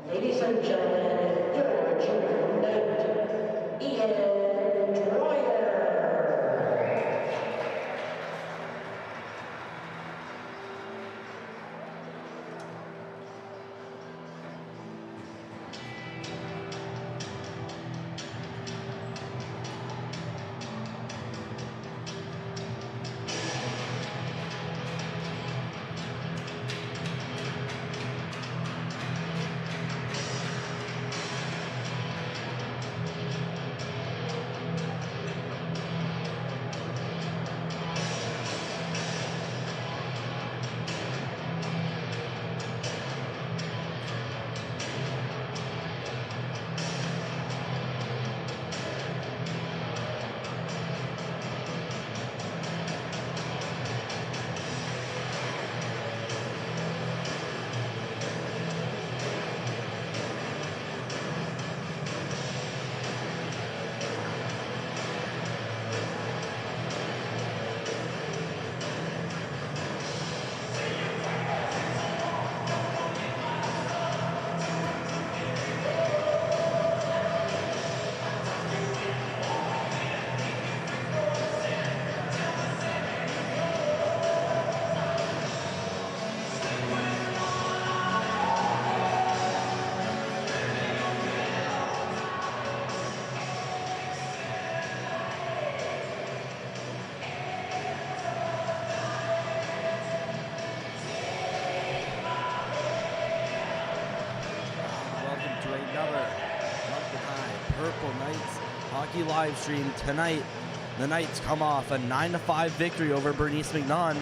Ladies and gentlemen, your junior knight, Ian Dwyer. Live stream tonight. The Knights come off a 9-5 victory over Bernice McNaughton.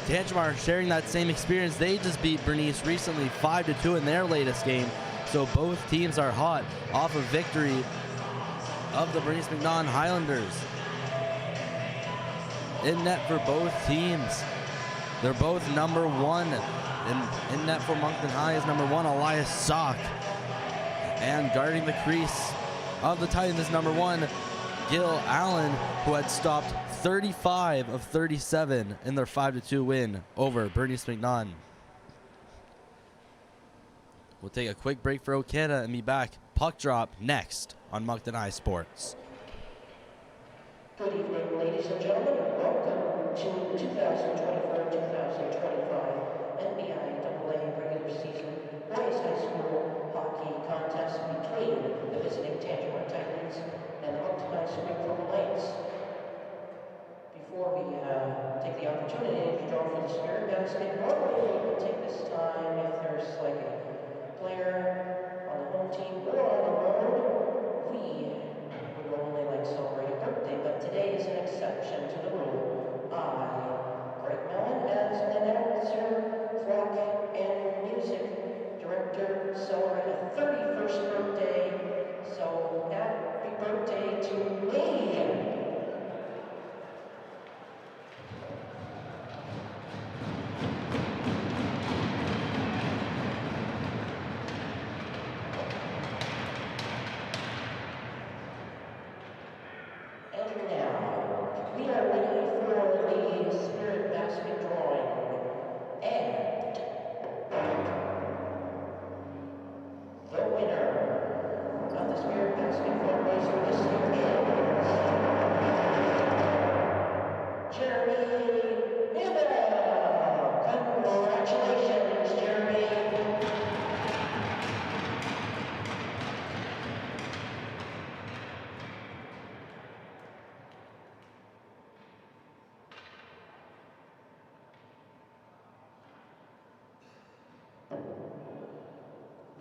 Tantramar sharing that same experience. They just beat Bernice recently 5-2 in their latest game. So both teams are hot off a victory of the Bernice McNaughton Highlanders. In net for both teams. They're both number one. In net for Moncton High is number one, Elias Sock. And guarding the crease of the Titans is number one, Gil Allen, who had stopped 35 of 37 in their 5-2 win over Bernice McNaughton. We'll take a quick break for Canada and be back. Puck drop next on Moncton High Sports. Good evening, ladies and gentlemen. Welcome to the 2024-2025 NBIAA regular season boys high school hockey contest between the visiting Tantramar Titans and the Moncton High Springfield Knights. Before we take the opportunity to draw for the spirit basket, normally we would take this time if there's like a player on the home team or on the road. We would normally like celebrate a birthday, but today is an exception to the rule. Greg Mellon, as an announcer, clock, and music director, celebrate a 31st birthday. So happy birthday to me!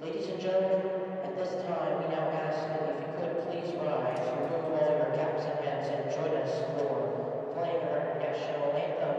Ladies and gentlemen, at this time we now ask that if you could please rise, remove all your caps and hats, and join us for playing our national anthem.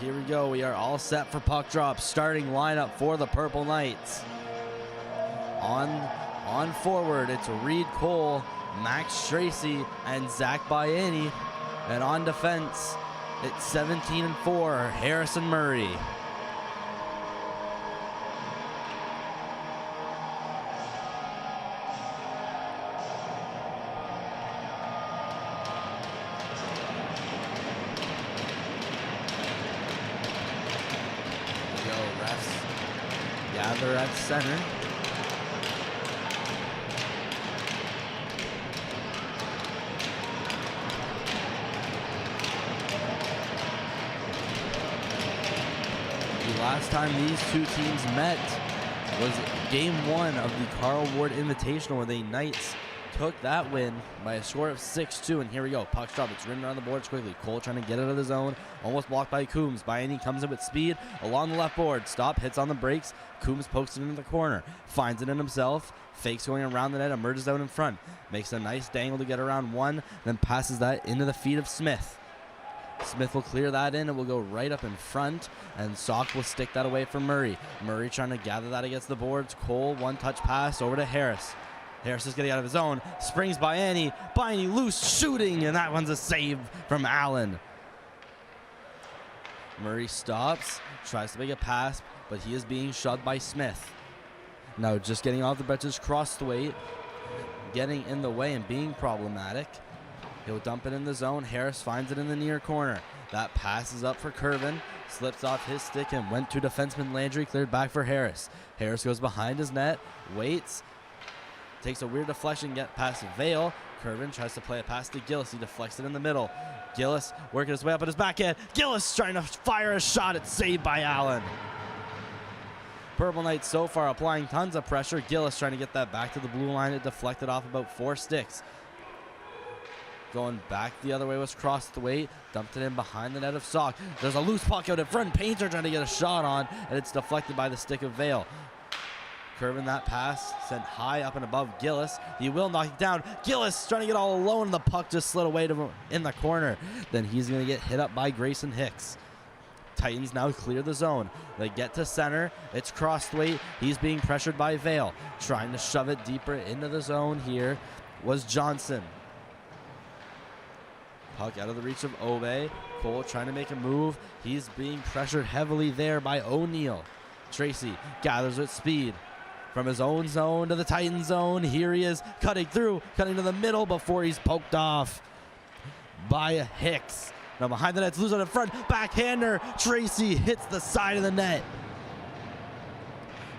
here we go. We are all set for puck drop. Starting lineup for the Purple Knights. On forward, it's Reed Cole, Max Tracy, and Zach Biani. And on defense, it's 17-4, Harrison Murray. Gather at center. The last time these two teams met was game 1 of the Carl Ward Invitational, where the Knights took that win by a score of 6-2. And here we go. Puck drop. It's ridden around the boards quickly. Cole trying to get out of the zone. Almost blocked by Coombs. Biani comes in with speed along the left board. Stop. Hits on the brakes. Coombs pokes it into the corner. Finds it in himself. Fakes going around the net. Emerges out in front. Makes a nice dangle to get around one. Then passes that into the feet of Smith. Smith will clear that in. It will go right up in front. And Sock will stick that away from Murray. Murray trying to gather that against the boards. Cole, one-touch pass over to Harris. Harris is getting out of his own. Springs Biani. Biani loose, shooting, and that one's a save from Allen. Murray stops, tries to make a pass, but he is being shoved by Smith. Now just getting off the benches, cross the weight, getting in the way and being problematic. He'll dump it in the zone. Harris finds it in the near corner. That pass is up for Curvin. Slips off his stick and went to defenseman Landry. Cleared back for Harris. Harris goes behind his net, waits. Takes a weird deflection, get past Vale. Curvin tries to play a pass to Gillis. He deflects it in the middle. Gillis working his way up at his backhand. Gillis trying to fire a shot. It's saved by Allen. Purple Knights so far applying tons of pressure. Gillis trying to get that back to the blue line. It deflected off about 4 sticks. Going back the other way was crossed the weight. Dumped it in behind the net of Sock. There's a loose puck out in front. Painter trying to get a shot on, and it's deflected by the stick of Vale. Curving that pass, sent high up and above Gillis. He will knock it down. Gillis trying to get all alone, and the puck just slid away to him in the corner. Then he's going to get hit up by Grayson Hicks. Titans now clear the zone. They get to center. It's crossed weight. He's being pressured by Vale. Trying to shove it deeper into the zone here was Johnson. Puck out of the reach of Obe. Cole trying to make a move. He's being pressured heavily there by O'Neal. Tracy gathers with speed. From his own zone to the Titan zone, here he is, cutting through, cutting to the middle before he's poked off by Hicks. Now behind the net's loose on the front, backhander. Tracy hits the side of the net.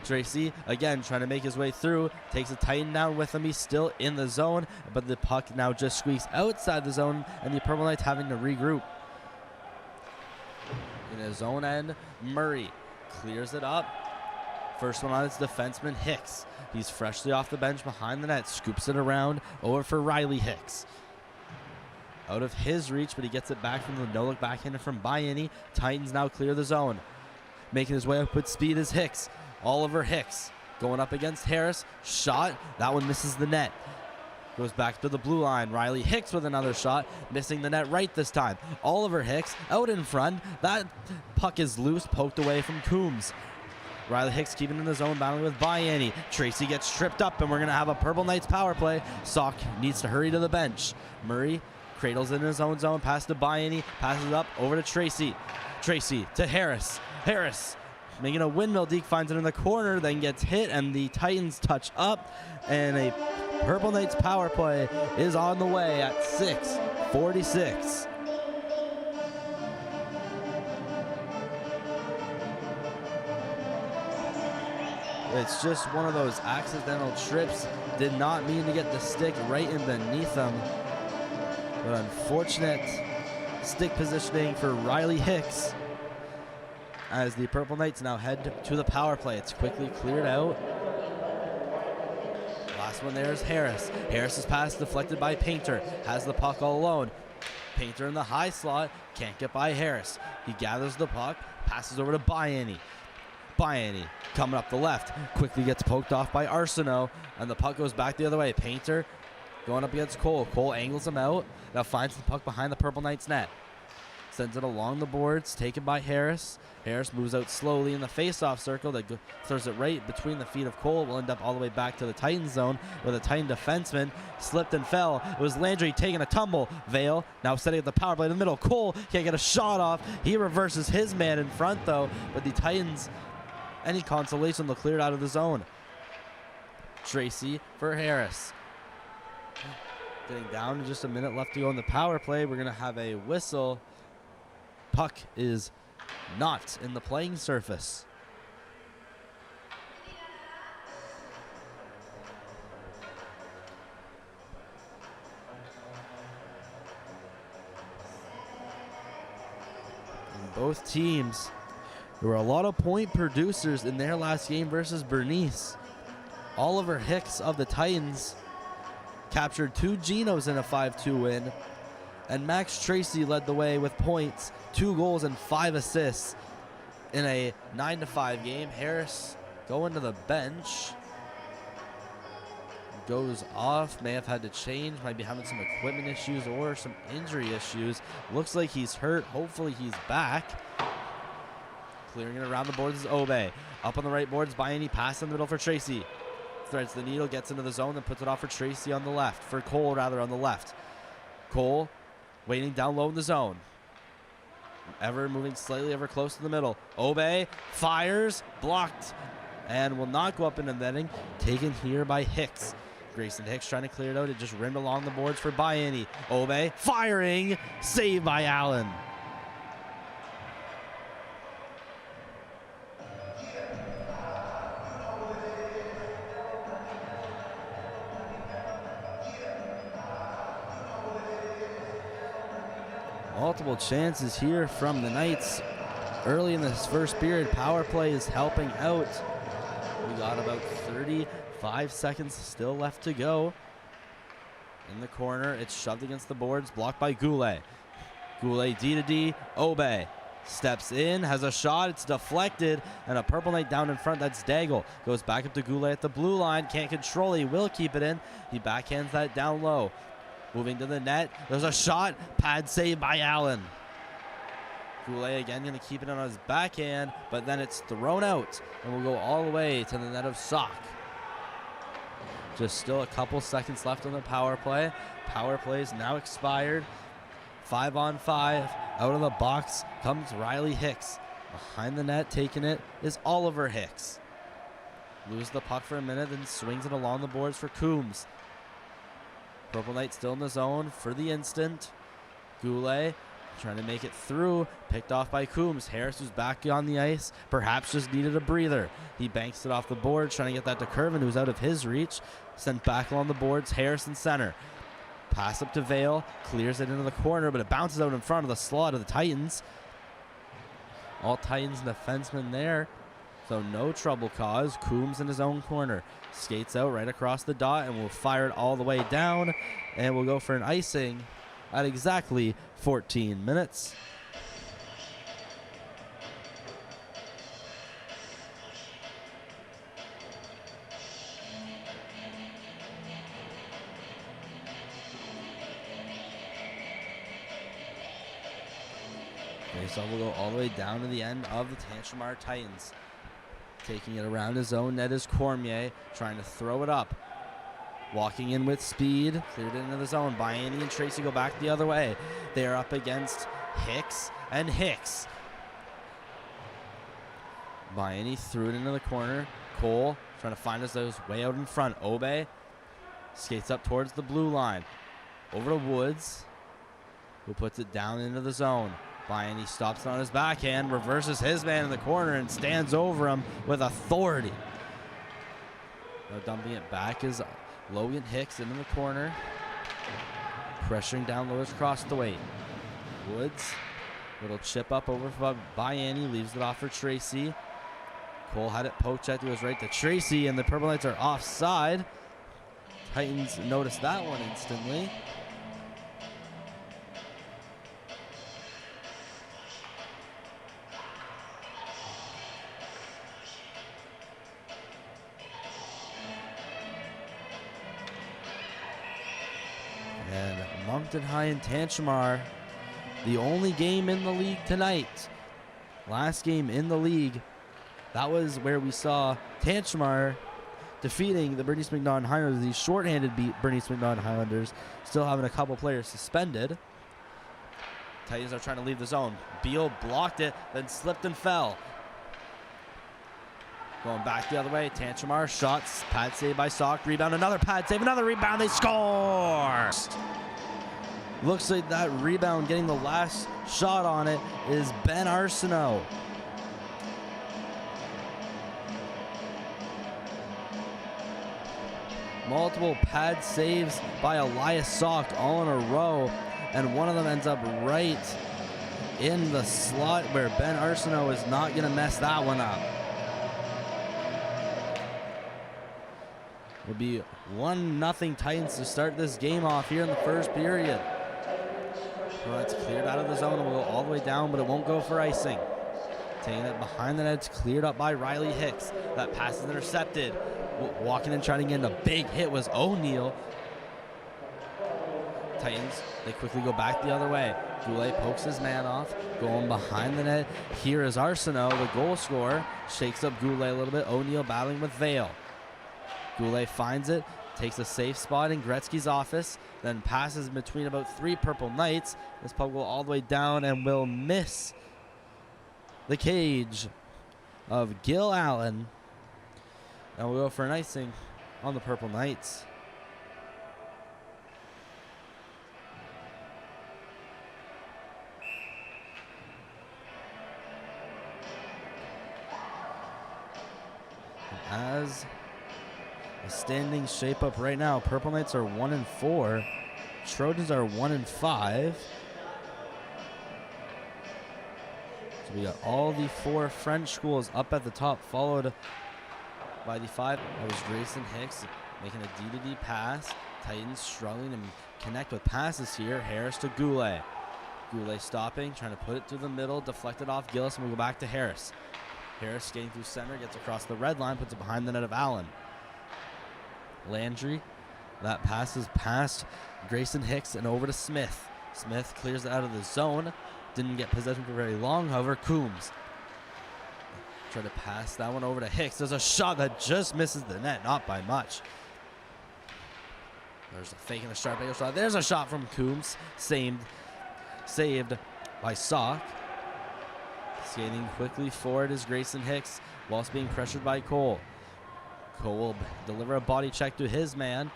Tracy, again, trying to make his way through, takes a Titan down with him. He's still in the zone, but the puck now just squeaks outside the zone, and the Purple Knights having to regroup. In his own end, Murray clears it up. First one on its defenseman, Hicks. He's freshly off the bench behind the net, scoops it around over for Riley Hicks. Out of his reach, but he gets it back from the no-look backhander from Biani. Titans now clear the zone. Making his way up with speed is Hicks. Oliver Hicks going up against Harris. Shot. That one misses the net. Goes back to the blue line. Riley Hicks with another shot. Missing the net right this time. Oliver Hicks out in front. That puck is loose, poked away from Coombs. Riley Hicks keeping in the zone, battling with Biani. Tracy gets tripped up, and we're going to have a Purple Knights power play. Sock needs to hurry to the bench. Murray cradles in his own zone, pass to Biani, passes it up over to Tracy. Tracy to Harris. Harris making a windmill. Deke finds it in the corner, then gets hit, and the Titans touch up, and a Purple Knights power play is on the way at 6:46. It's just one of those accidental trips. Did not mean to get the stick right in beneath them. But unfortunate stick positioning for Riley Hicks. As the Purple Knights now head to the power play. It's quickly cleared out. Last one there is Harris. Harris's pass deflected by Painter. Has the puck all alone. Painter in the high slot. Can't get by Harris. He gathers the puck. Passes over to Biani. Biani coming up the left. Quickly gets poked off by Arsenault. And the puck goes back the other way. Painter going up against Cole. Cole angles him out. Now finds the puck behind the Purple Knights net. Sends it along the boards, taken by Harris. Harris moves out slowly in the face-off circle that throws it right between the feet of Cole. Will end up all the way back to the Titan zone where the Titan defenseman slipped and fell. It was Landry taking a tumble. Vale now setting up the power play in the middle. Cole can't get a shot off. He reverses his man in front though, but the Titans, any consolation, they'll clear it out of the zone. Tracy for Harris. Getting down to just a minute left to go in the power play. We're going to have a whistle. Puck is not in the playing surface. And both teams, there were a lot of point producers in their last game versus Bernice. Oliver Hicks of the Titans captured 2 Genos in a 5-2 win. And Max Tracy led the way with points, 2 goals and 5 assists in a 9-5 game. Harris going to the bench. Goes off, may have had to change, might be having some equipment issues or some injury issues. Looks like he's hurt. Hopefully he's back. Clearing it around the boards is Obe. Up on the right boards, Bayani pass in the middle for Tracy. Threads the needle, gets into the zone, then puts it off for Tracy on the left. For Cole, rather, on the left. Cole waiting down low in the zone. Ever moving slightly ever close to the middle. Obe fires, blocked, and will not go up into the netting. Taken here by Hicks. Grayson Hicks trying to clear it out. It just rimmed along the boards for Bayani. Obe firing, saved by Allen. Multiple chances here from the Knights early in this first period. Power play is helping out. We got about 35 seconds still left to go. In the corner, it's shoved against the boards, blocked by Goulet. Goulet D to D, Obe steps in, has a shot, it's deflected, and a Purple Knight down in front, that's Daigle. Goes back up to Goulet at the blue line, can't control it, he will keep it in. He backhands that down low. Moving to the net, there's a shot, pad save by Allen. Goulet again going to keep it on his backhand, but then it's thrown out and will go all the way to the net of Sock. Just still a couple seconds left on the power play. Power play is now expired. 5-on-5. Out of the box comes Riley Hicks. Behind the net, taking it is Oliver Hicks. Loses the puck for a minute, then swings it along the boards for Coombs. Purple Knight still in the zone for the instant. Goulet trying to make it through, picked off by Coombs. Harris, who's back on the ice, perhaps just needed a breather. He banks it off the board, trying to get that to Curvin, who's out of his reach. Sent back along the boards, Harris in center. Pass up to Vale, clears it into the corner, but it bounces out in front of the slot of the Titans. All Titans defensemen there, so no trouble caused. Coombs in his own corner. Skates out right across the dot and will fire it all the way down, and we'll go for an icing at exactly 14 minutes. Faceoff will go all the way down to the end of the Tantramar Titans. Taking it around his own net is Cormier, trying to throw it up. Walking in with speed, cleared it into the zone. Bayani and Tracy go back the other way. They are up against Hicks and Hicks. Bayani threw it into the corner. Cole trying to find us those way out in front. Obe skates up towards the blue line. Over to Woods, who puts it down into the zone. Bayani stops it on his backhand, reverses his man in the corner, and stands over him with authority. Now dumping it back is Logan Hicks into the corner. Pressuring down low across the weight. Woods, little chip up over for Bayani, leaves it off for Tracy. Cole had it poked out to his right to Tracy, and the Purple Knights are offside. Titans noticed that one instantly. And Moncton High and Tantramar the only game in the league tonight. Last game in the league, that was where we saw Tantramar defeating the Bernice McNaughton Highlanders. These shorthanded beat Bernice McNaughton Highlanders, still having a couple players suspended. Titans are trying to leave the zone. Beal blocked it, then slipped and fell. Going back the other way, Tantramar, shots, pad save by Sock, rebound, another pad save, another rebound, they score! Looks like that rebound, getting the last shot on it, is Ben Arsenault. Multiple pad saves by Elias Sock all in a row, and one of them ends up right in the slot where Ben Arsenault is not going to mess that one up. Will be 1-0 Titans to start this game off here in the first period. Well, it's cleared out of the zone and will go all the way down, but it won't go for icing. Taking it behind the net, it's cleared up by Riley Hicks. That pass is intercepted. Walking and trying to get a big hit was O'Neal. Titans, they quickly go back the other way. Goulet pokes his man off, going behind the net. Here is Arsenault, the goal scorer. Shakes up Goulet a little bit. O'Neal battling with Vale. Goulet finds it, takes a safe spot in Gretzky's office, then passes between about 3 Purple Knights. This puck will all the way down and will miss the cage of Gil Allen. And we'll go for an icing on the Purple Knights. As the standings shape up right now, Purple Knights are 1-4. Trojans are 1-5. So we got all the 4 French schools up at the top, followed by the 5. That was Grayson Hicks making a D-to-D pass. Titans struggling to connect with passes here. Harris to Goulet. Goulet stopping, trying to put it through the middle, deflected off Gillis, and we go back to Harris. Harris skating through center, gets across the red line, puts it behind the net of Allen. Landry, that passes past Grayson Hicks and over to Smith. Smith clears it out of the zone. Didn't get possession for very long, however. Coombs try to pass that one over to Hicks. There's a shot that just misses the net, not by much. There's a fake and a sharp angle shot. There's a shot from Coombs, saved by Sock. Skating quickly forward is Grayson Hicks whilst being pressured by Cole. Cole will deliver a body check to his man.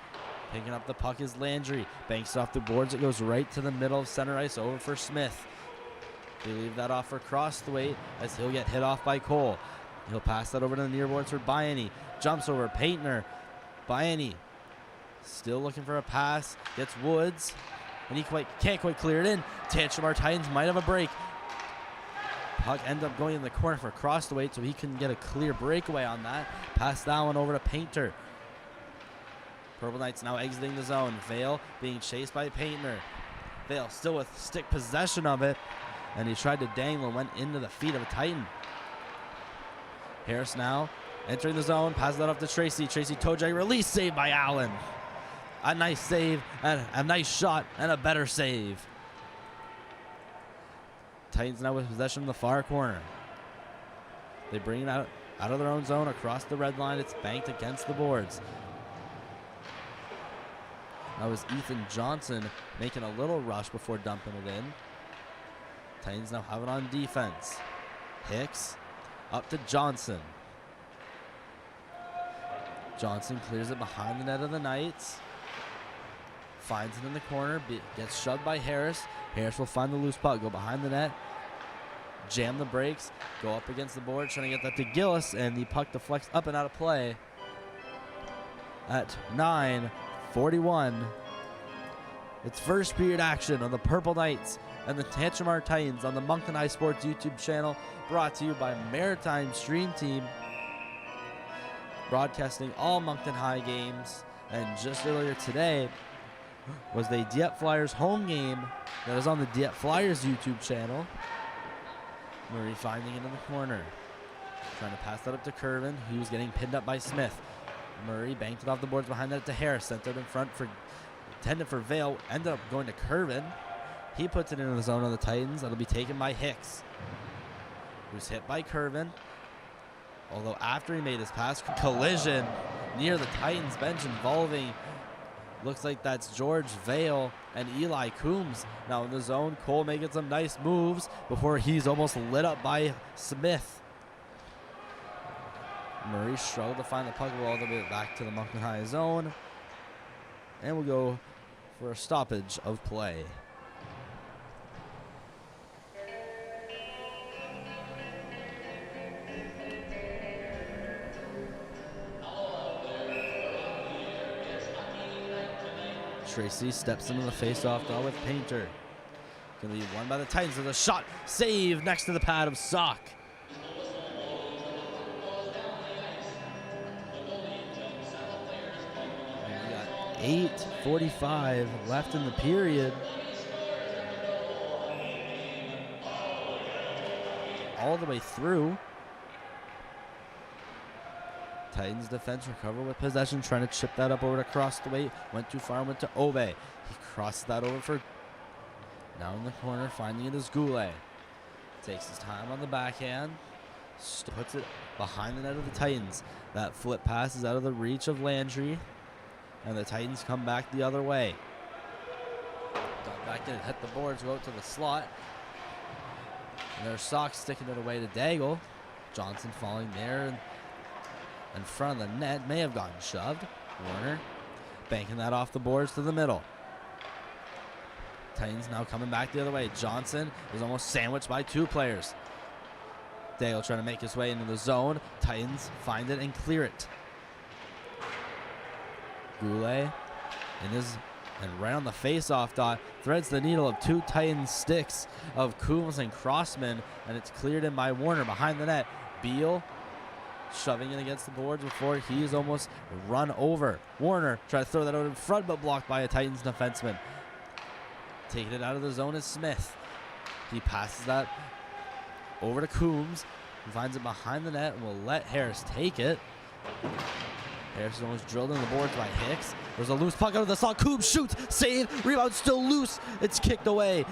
Picking up the puck is Landry. Banks off the boards. It goes right to the middle of center ice, over for Smith. They leave that off for Crossthwaite as he'll get hit off by Cole. He'll pass that over to the near boards for Baiani. Jumps over Paintner. Baiani still looking for a pass. Gets Woods. And he can't quite clear it in. Tantramar Titans might have a break. Puck ends up going in the corner for Crossthwaite, so he can get a clear breakaway on that. Pass that one over to Painter. Purple Knights now exiting the zone. Vale being chased by Painter. Vale still with stick possession of it, and he tried to dangle and went into the feet of a Titan. Harris now entering the zone, passes that off to Tracy. Tracy toe drag release, saved by Allen. A nice save, and a nice shot, and a better save. Titans now with possession in the far corner. They bring it out of their own zone across the red line. It's banked against the boards. That was Ethan Johnson making a little rush before dumping it in. Titans now have it on defense. Hicks up to Johnson. Johnson clears it behind the net of the Knights. Finds it in the corner, gets shoved by Harris. Harris will find the loose puck, go behind the net, jam the brakes, go up against the board, trying to get that to Gillis, and the puck deflects up and out of play at 9:41. It's first period action on the Purple Knights and the Tantramar Titans on the Moncton High Sports YouTube channel, brought to you by Maritime Stream Team, broadcasting all Moncton High games. And just earlier today was the Dieppe Flyers home game that is on the Dieppe Flyers YouTube channel. Murray finding it in the corner. Trying to pass that up to Curvin, who's getting pinned up by Smith. Murray banked it off the boards behind that to Harris. Sent it in front for intended for Vale. Ended up going to Curvin. He puts it into the zone of the Titans. That'll be taken by Hicks, who's hit by Curvin. Although after he made his pass, collision near the Titans bench involving, looks like that's George Vale and Eli Coombs. Now in the zone, Cole making some nice moves before he's almost lit up by Smith. Murray struggled to find the puck all the way back to the Moncton High zone. And we'll go for a stoppage of play. Tracy steps into the face-off dot with Painter. Gonna be won by the Titans with a shot save next to the pad of Sock. And we got 8:45 left in the period. All the way through. Titans defense recover with possession, trying to chip that up over to Crossthwaite. Went too far, went to Obe. He crosses that over for, now in the corner, finding it is Goulet. Takes his time on the backhand, puts it behind the net of the Titans. That flip pass is out of the reach of Landry, and the Titans come back the other way. Got back in, hit the boards, go out to the slot. And their Sox sticking it away to Daigle. Johnson falling there in front of the net, may have gotten shoved. Warner banking that off the boards to the middle. Titans now coming back the other way. Johnson is almost sandwiched by two players. Dale trying to make his way into the zone. Titans find it and clear it. Goulet and right on the face-off dot, threads the needle of two Titans sticks of Coombs and Crossman, and it's cleared in by Warner behind the net. Beal shoving it against the boards before he's almost run over. Warner tried to throw that out in front, but blocked by a Titans defenseman. Taking it out of the zone is Smith. He passes that over to Coombs. He finds it behind the net and will let Harris take it. Harris is almost drilled in the boards by Hicks. There's a loose puck out of the slot. Coombs shoots, save, rebound still loose. It's kicked away.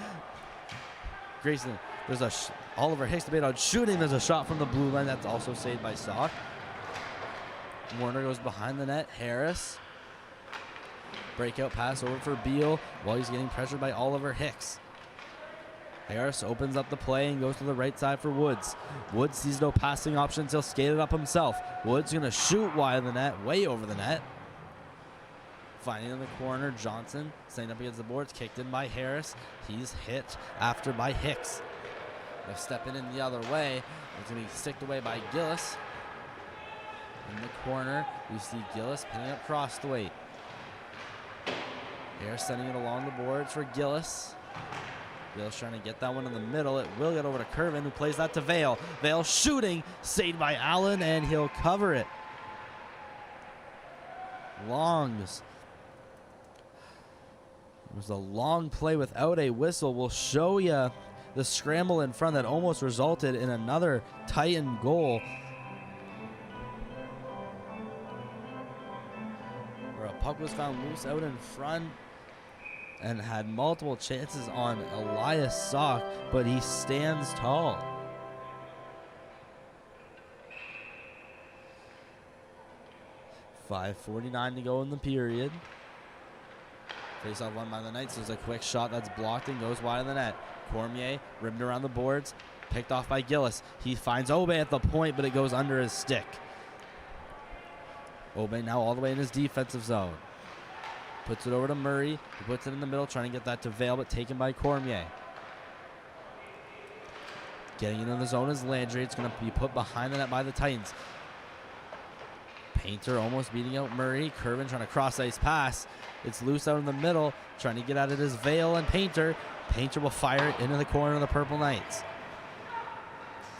Grayson, there's a Oliver Hicks debate on shooting. There's a shot from the blue line that's also saved by Sock. Warner goes behind the net. Harris. Breakout pass over for Beal while he's getting pressured by Oliver Hicks. Harris opens up the play and goes to the right side for Woods. Woods sees no passing options. He'll skate it up himself. Woods going to shoot wide of the net, way over the net. Finding in the corner, Johnson staying up against the boards, kicked in by Harris. He's hit after by Hicks. They're stepping in the other way. It's going to be sticked away by Gillis. In the corner, we see Gillis pinning up Crossthwaite. Harris sending it along the boards for Gillis. Gillis trying to get that one in the middle. It will get over to Curvin, who plays that to Vale. Vale shooting, saved by Allen, and he'll cover it. Longs. It was a long play without a whistle. We'll show you the scramble in front that almost resulted in another Titan goal. Where a puck was found loose out in front and had multiple chances on Elias Sock, but he stands tall. .5:49 to go in the period. Face-off won by the Knights. There's a quick shot that's blocked and goes wide of the net. Cormier ribbed around the boards, picked off by Gillis. He finds Obe at the point, but it goes under his stick. Obe now all the way in his defensive zone. Puts it over to Murray. He puts it in the middle, trying to get that to Vale, but taken by Cormier. Getting into the zone is Landry. It's going to be put behind the net by the Titans. Painter almost beating out Murray. Curvin trying to cross-ice pass. It's loose out in the middle. Trying to get out of his Vale and Painter. Painter will fire it into the corner of the Purple Knights.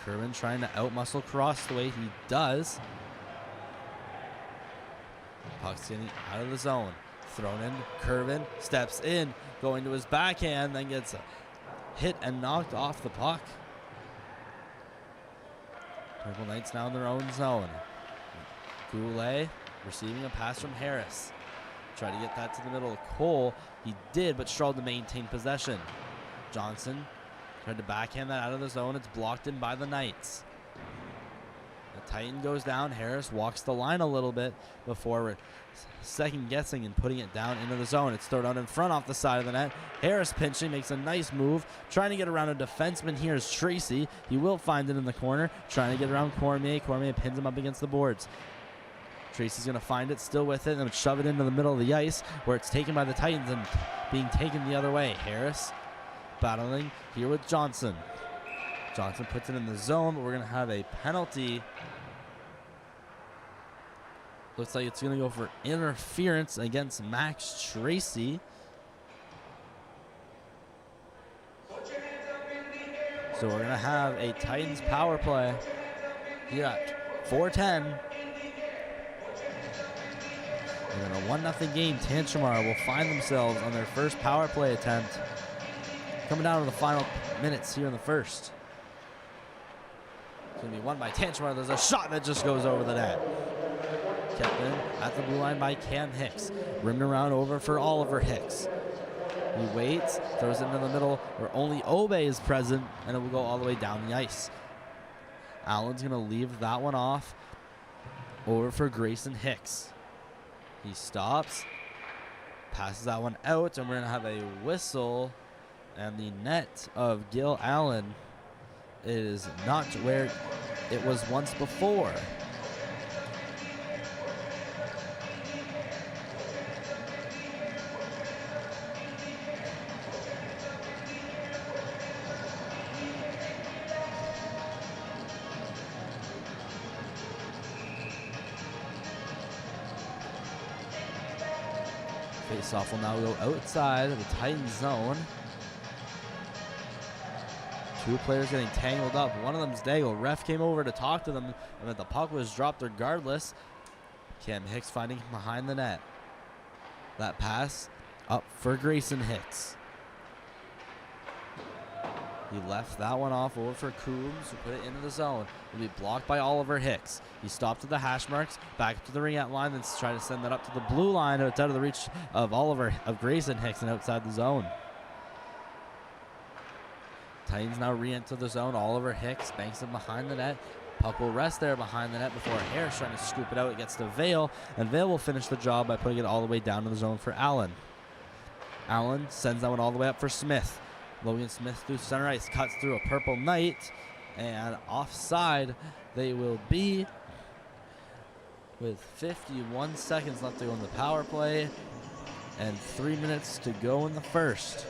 Curvin trying to outmuscle Crossthwaite. He does. Puck's getting out of the zone. Thrown in. Curvin steps in. Going to his backhand. Then gets hit and knocked off the puck. Purple Knights now in their own zone. Goulet receiving a pass from Harris. Tried to get that to the middle of Cole. He did, but struggled to maintain possession. Johnson tried to backhand that out of the zone. It's blocked in by the Knights. The Titan goes down. Harris walks the line a little bit before second guessing and putting it down into the zone. It's thrown out in front off the side of the net. Harris pinching, makes a nice move, trying to get around a defenseman. Here is Tracy. He will find it in the corner, trying to get around Cormier. Cormier pins him up against the boards. Tracy's going to find it, still with it, and shove it into the middle of the ice where it's taken by the Titans and being taken the other way. Harris battling here with Johnson. Johnson puts it in the zone, but we're going to have a penalty. Looks like it's going to go for interference against Max Tracy. So we're going to have a Titans power play here at 4:10. And in a 1-0 game, Tantramar will find themselves on their first power play attempt. Coming down to the final minutes here in the first. It's going to be won by Tantramar. There's a shot that just goes over the net. Kept in at the blue line by Cam Hicks. Rimmed around over for Oliver Hicks. He waits, throws it into the middle where only Obey is present, and it will go all the way down the ice. Allen's going to leave that one off over for Grayson Hicks. He stops, passes that one out, and we're going to have a whistle, and the net of Gil Allen is not where it was once before. Faceoff will now go outside of the Titans zone. Two players getting tangled up. One of them's Daigle. Ref came over to talk to them, and the puck was dropped regardless. Cam Hicks finding behind the net. That pass up for Grayson Hicks. He left that one off over for Coombs, who put it into the zone. It'll be blocked by Oliver Hicks. He stopped at the hash marks, back up to the ring-out line, then try to send that up to the blue line. It's out of the reach of Grayson Hicks and outside the zone. Titans now re-enter the zone. Oliver Hicks banks it behind the net. Puck will rest there behind the net before Harris trying to scoop it out. It gets to Vale, and Vale will finish the job by putting it all the way down to the zone for Allen. Allen sends that one all the way up for Smith. Logan Smith through center ice, cuts through a Purple Knight, and offside they will be with 51 seconds left to go in the power play and 3 minutes to go in the first.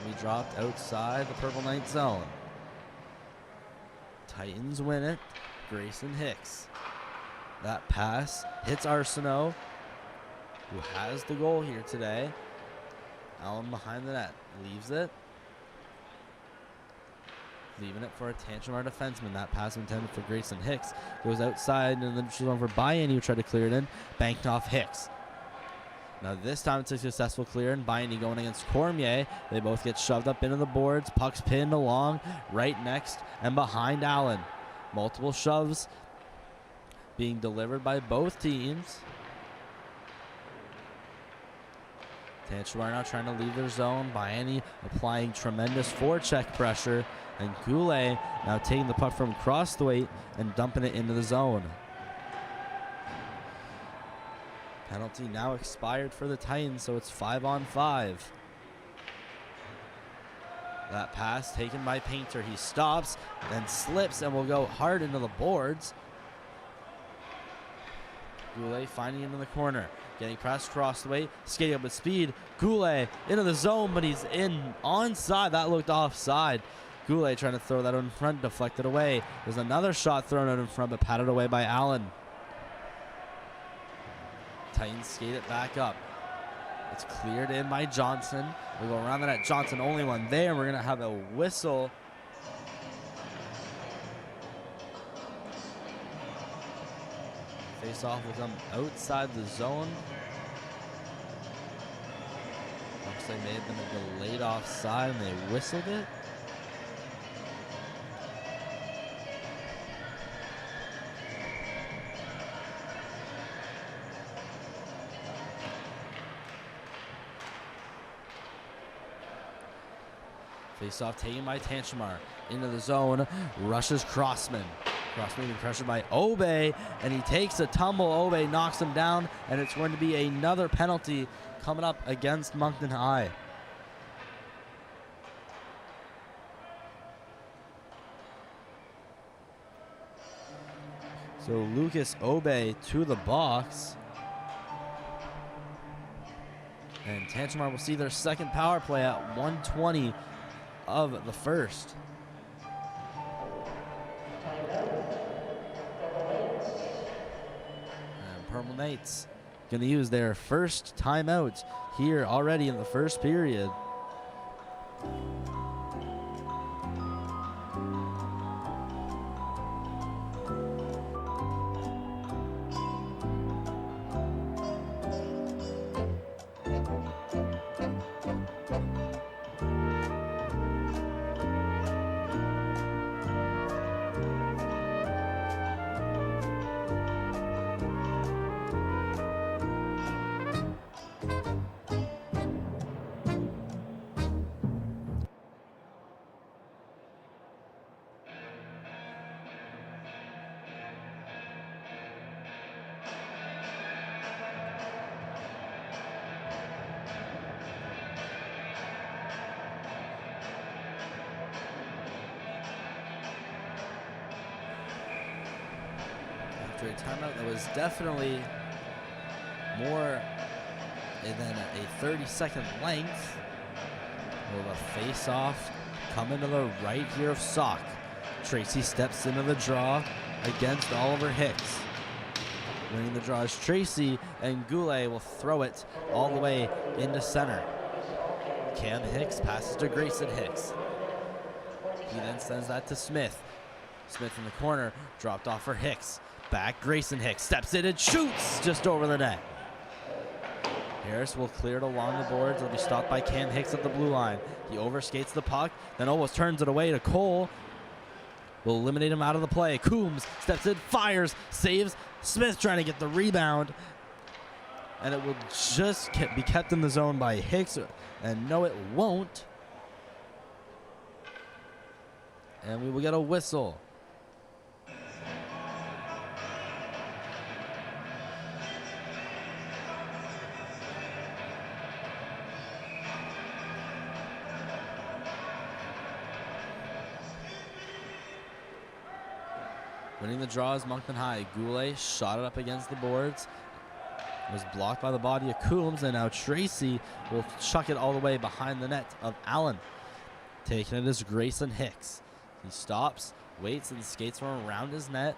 Be dropped outside the Purple Knight zone. Titans win it. Grayson Hicks. That pass hits Arsenault, who has the goal here today. Allen behind the net. Leaves it. Leaving it for a Tantramar defenseman. That pass intended for Grayson Hicks. Goes outside and then she's on for Bayani, who tried to clear it in. Banked off Hicks. Now this time it's a successful clear, and Bayani going against Cormier. They both get shoved up into the boards. Puck's pinned along right next and behind Allen. Multiple shoves being delivered by both teams. Tantramar now trying to leave their zone. Bayani applying tremendous forecheck pressure, and Goulet now taking the puck from across the weight and dumping it into the zone. Penalty now expired for the Titans, so it's 5-on-5. That pass taken by Painter. He stops, then slips, and will go hard into the boards. Goulet finding him in the corner. Getting pressed across the way, skating up with speed. Goulet into the zone, but he's in onside. That looked offside. Goulet trying to throw that out in front, deflected away. There's another shot thrown out in front, but patted away by Allen. Titans skate it back up. It's cleared in by Johnson. We go around the net. Johnson, only one there. We're going to have a whistle. Face-off will come outside the zone. Looks like may have been a delayed offside, and they whistled it. Face off taken by Tantramar. Into the zone, rushes Crossman. Crossman being pressured by Obey, and he takes a tumble. Obey knocks him down, and it's going to be another penalty coming up against Moncton High. So Lucas Obey to the box. And Tantramar will see their second power play at 1:20 of the first. And Purple Knights going to use their first timeout here already in the first period. After a timeout that was definitely more than a 30-second length. With a face-off coming to the right here of Sock. Tracy steps into the draw against Oliver Hicks. Winning the draw is Tracy, and Goulet will throw it all the way into center. Cam Hicks passes to Grayson Hicks. He then sends that to Smith. Smith in the corner, dropped off for Hicks. Back, Grayson Hicks steps in and shoots just over the net. Harris will clear it along the boards. It'll be stopped by Cam Hicks at the blue line. He overskates the puck, then almost turns it away to Cole. Will eliminate him out of the play. Coombs steps in, fires, saves. Smith trying to get the rebound. And it will just be kept in the zone by Hicks. And no, it won't. And we will get a whistle. Winning the draw is Moncton High. Goulet shot it up against the boards. It was blocked by the body of Coombs, and now Tracy will chuck it all the way behind the net of Allen. Taking it is Grayson Hicks. He stops, waits, and skates from around his net.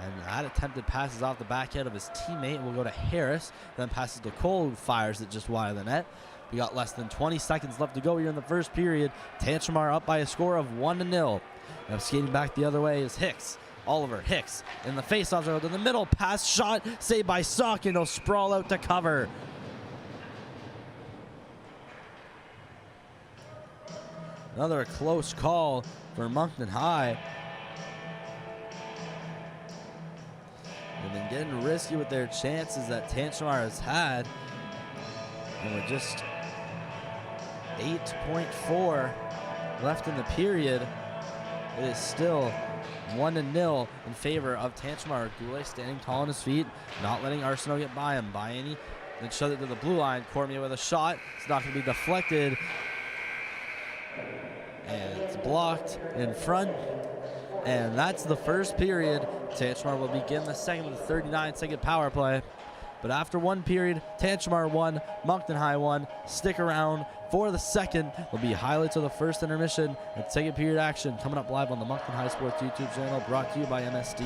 And that attempted pass is off the backhand of his teammate. Will go to Harris, then passes to Cole, who fires it just wide of the net. We got less than 20 seconds left to go here in the first period. Tantramar up by a score of 1-0. Now skating back the other way is Hicks. Oliver Hicks in the faceoff zone in the middle, pass shot saved by Sock, and he'll sprawl out to cover. Another close call for Moncton High. They've been getting risky with their chances that Tantramar has had. And with just 8.4 left in the period, it is still 1-0 in favor of Tantramar. Goulet standing tall on his feet, not letting Arsenault get by him. Bayani then shove it to the blue line. Cormier with a shot. It's not going to be deflected. And it's blocked in front. And that's the first period. Tantramar will begin the second with a 39-second power play. But after one period, Tantramar won, Moncton High won. Stick around for the second. Will be highlights of the first intermission and second period action coming up live on the Moncton High Sports YouTube channel, brought to you by MSD.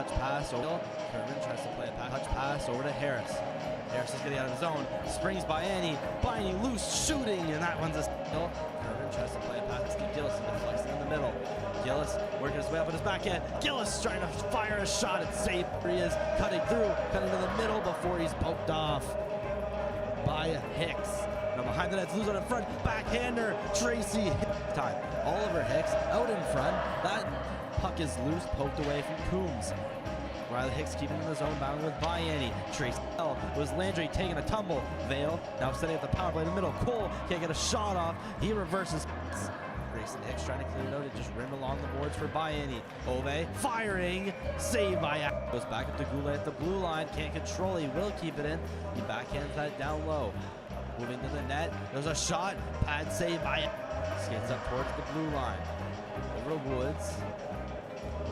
touch pass over. Kervin tries to play a touch pass over to Harris. Harris is getting out of his zone. Springs by Annie. Loose shooting, and that one's a steal. Kervin tries to play a pass to Gillis and deflects it in the middle. Gillis working his way up on his backhand. Gillis trying to fire a shot at safe. He is cutting to the middle before he's poked off by Hicks. Now behind the net's loose on in front. Backhander, Tracy. Time. Oliver Hicks out in front. That puck is loose, poked away from Coombs. Riley Hicks keeping in the zone, battling with Bayani. Tracy was Landry taking a tumble. Vale now setting up the power play in the middle. Cole can't get a shot off. He reverses. Grayson Hicks trying to clear it out. It just rimmed along the boards for Bayani. Ove firing. Save by goes back up to Goulet at the blue line. Can't control. He will keep it in. He backhands that down low. Moving to the net. There's a shot. Pad save by skates up towards the blue line. Over to Woods.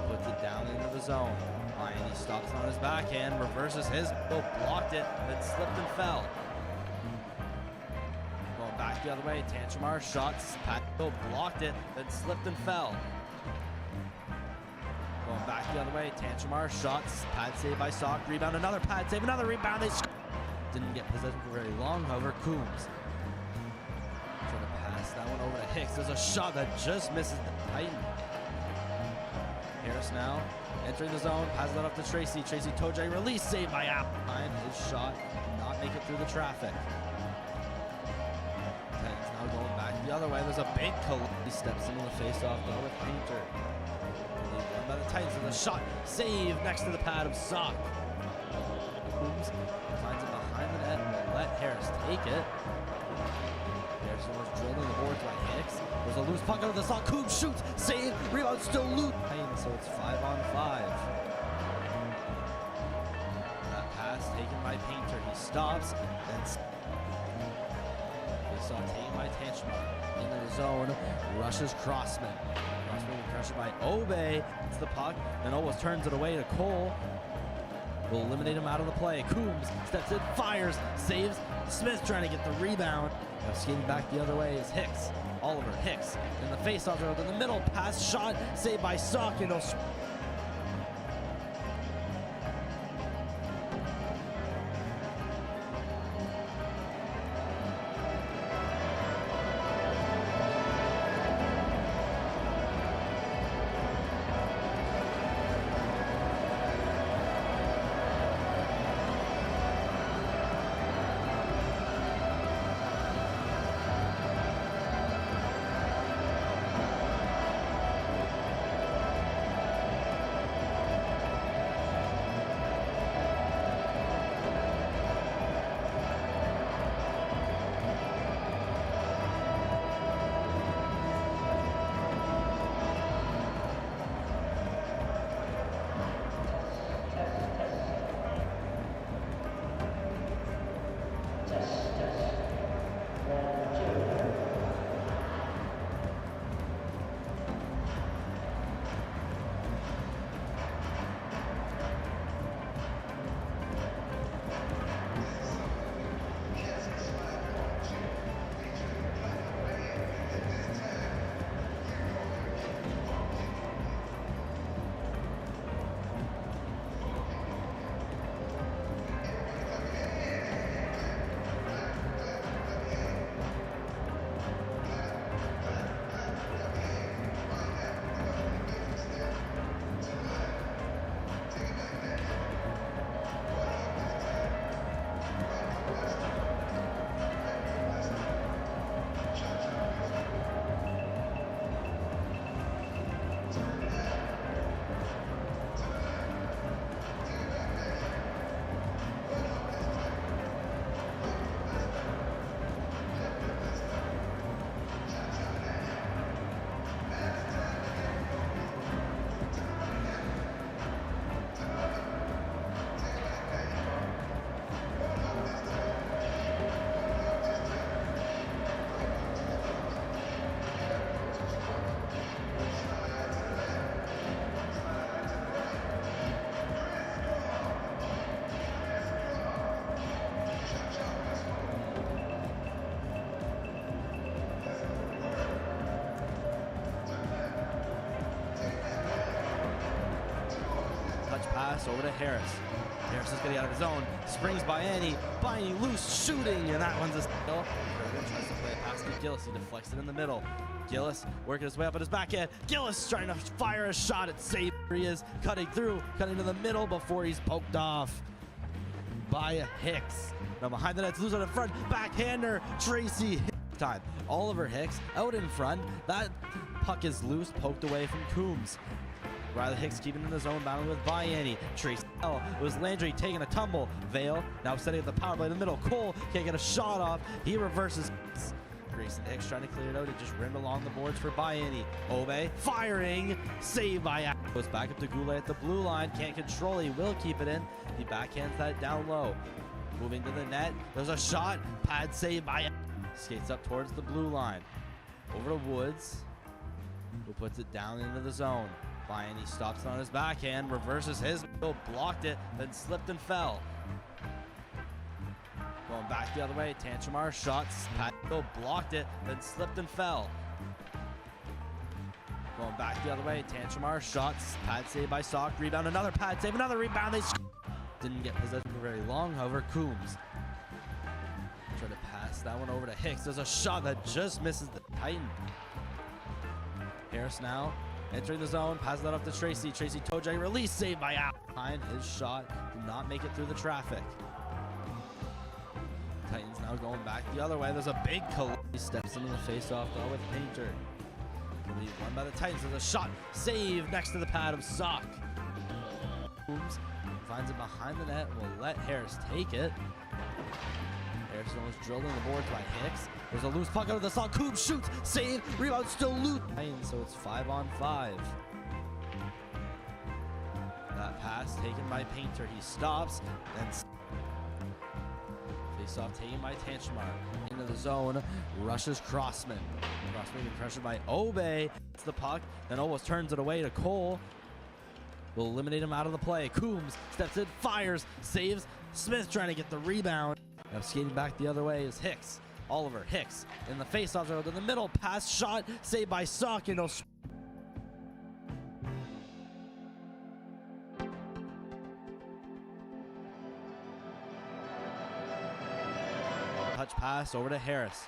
Puts it down into the zone. Bayani stops on his backhand. Reverses his. Blocked it. Then slipped and fell. Going back the other way. Tantramar shots. Pat blocked it. Then slipped and fell. Going back the other way. Tantramar shots. Pad save by Sock. Rebound. Another pad save. Another rebound. They didn't get possession for very long. However, Coombs trying to pass that one over to Hicks. There's a shot that just misses the Titan. Harris now entering the zone. Passes that up to Tracy. Tracy Tojai release. Saved by Appleton. His shot did not make it through the traffic. Titans now going back the other way. There's a big he steps into the face-off though with Painter. Won by the Titans and the shot save next to the pad of Sock. Coombs finds it behind the net and will let Harris take it. Harrison was drilled in the boards by Hicks. There's a loose puck out of the Sock. Coombs shoots, save, rebound, still loose. So it's 5-on-5. That pass taken by Painter. He stops, then he saw taken by Tantramar. Into the zone, rushes Crossman. Crossman being pressured by Obe. It's the puck, then almost turns it away to Cole. Will eliminate him out of the play. Coombs steps in, fires, saves. Smith trying to get the rebound. Now skating back the other way is Hicks. Oliver Hicks in the face-off in the middle. Pass shot saved by Sock. And pass over to Harris. Harris is getting out of his zone. Springs by Annie loose, shooting, and that one's a steal. Kerwin tries to play it past to Gillis. He deflects it in the middle. Gillis working his way up at his backhand. Gillis trying to fire a shot at save. He is cutting to the middle before he's poked off by Hicks. Now behind the net, lose on in front. Backhander, Tracy. Time. Oliver Hicks out in front. That puck is loose, poked away from Coombs. Riley Hicks keeping in the zone, battling with Vianney. Tracy. It was Landry taking a tumble. Vale now setting up the power play in the middle. Cole can't get a shot off. He reverses. Grayson Hicks trying to clear it out. He just rimmed along the boards for Vianney. Obe firing. Save by goes back up to Goulet at the blue line. Can't control. He will keep it in. He backhands that down low. Moving to the net. There's a shot. Pad save by skates up towards the blue line. Over to Woods, who puts it down into the zone. Vianney stops on his backhand, reverses his, blocked it, then slipped and fell. Going back the other way, Tantramar shots, Patco blocked it, then slipped and fell. Going back the other way, Tantramar shots, pad save by Sock, rebound, another pad save, another rebound. They didn't get possession for very long, however, Coombs try to pass that one over to Hicks. There's a shot that just misses the Titan. Harris now entering the zone, passes that up to Tracy. Tracy Tojai release, saved by Al. Behind his shot, did not make it through the traffic. Titans now going back the other way. There's a big collision. He steps into the face-off though with Painter. Gonna be won by the Titans. There's a shot, save next to the pad of Sock. Coombs finds it behind the net, will let Harris take it. Harrison was drilled in the boards by Hicks. There's a loose puck out of the Sock. Coombs shoots, save, rebound still loose. So it's 5-on-5. That pass taken by Painter. He stops, then face-off taken by Tantramar. Into the zone, rushes Crossman. Crossman being pressured by Obe. It's the puck, then almost turns it away to Cole. Will eliminate him out of the play. Coombs steps in, fires, saves. Smith trying to get the rebound. Now skating back the other way is Hicks. Oliver Hicks in the face-off zone to the middle. Pass shot, saved by Sock. And touch pass over to Harris.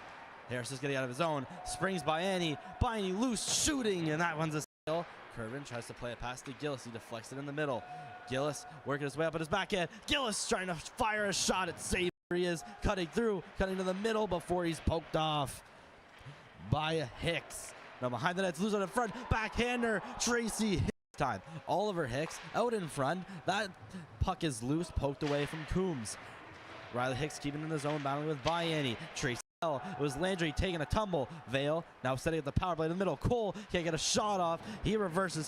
Harris is getting out of his zone. Springs by Annie loose, shooting, and that one's a steal. Kerwin tries to play a pass to Gillis. He deflects it in the middle. Gillis working his way up at his backhand. Gillis trying to fire a shot at save. He is cutting to the middle before he's poked off by Hicks. Now behind the net, lose on in front. Backhander, Tracy. Time. Oliver Hicks out in front. That puck is loose, poked away from Coombs. Riley Hicks keeping in the zone, battling with Vianney. Tracy. It was Landry taking a tumble. Vale now setting up the power play in the middle. Cole can't get a shot off. He reverses.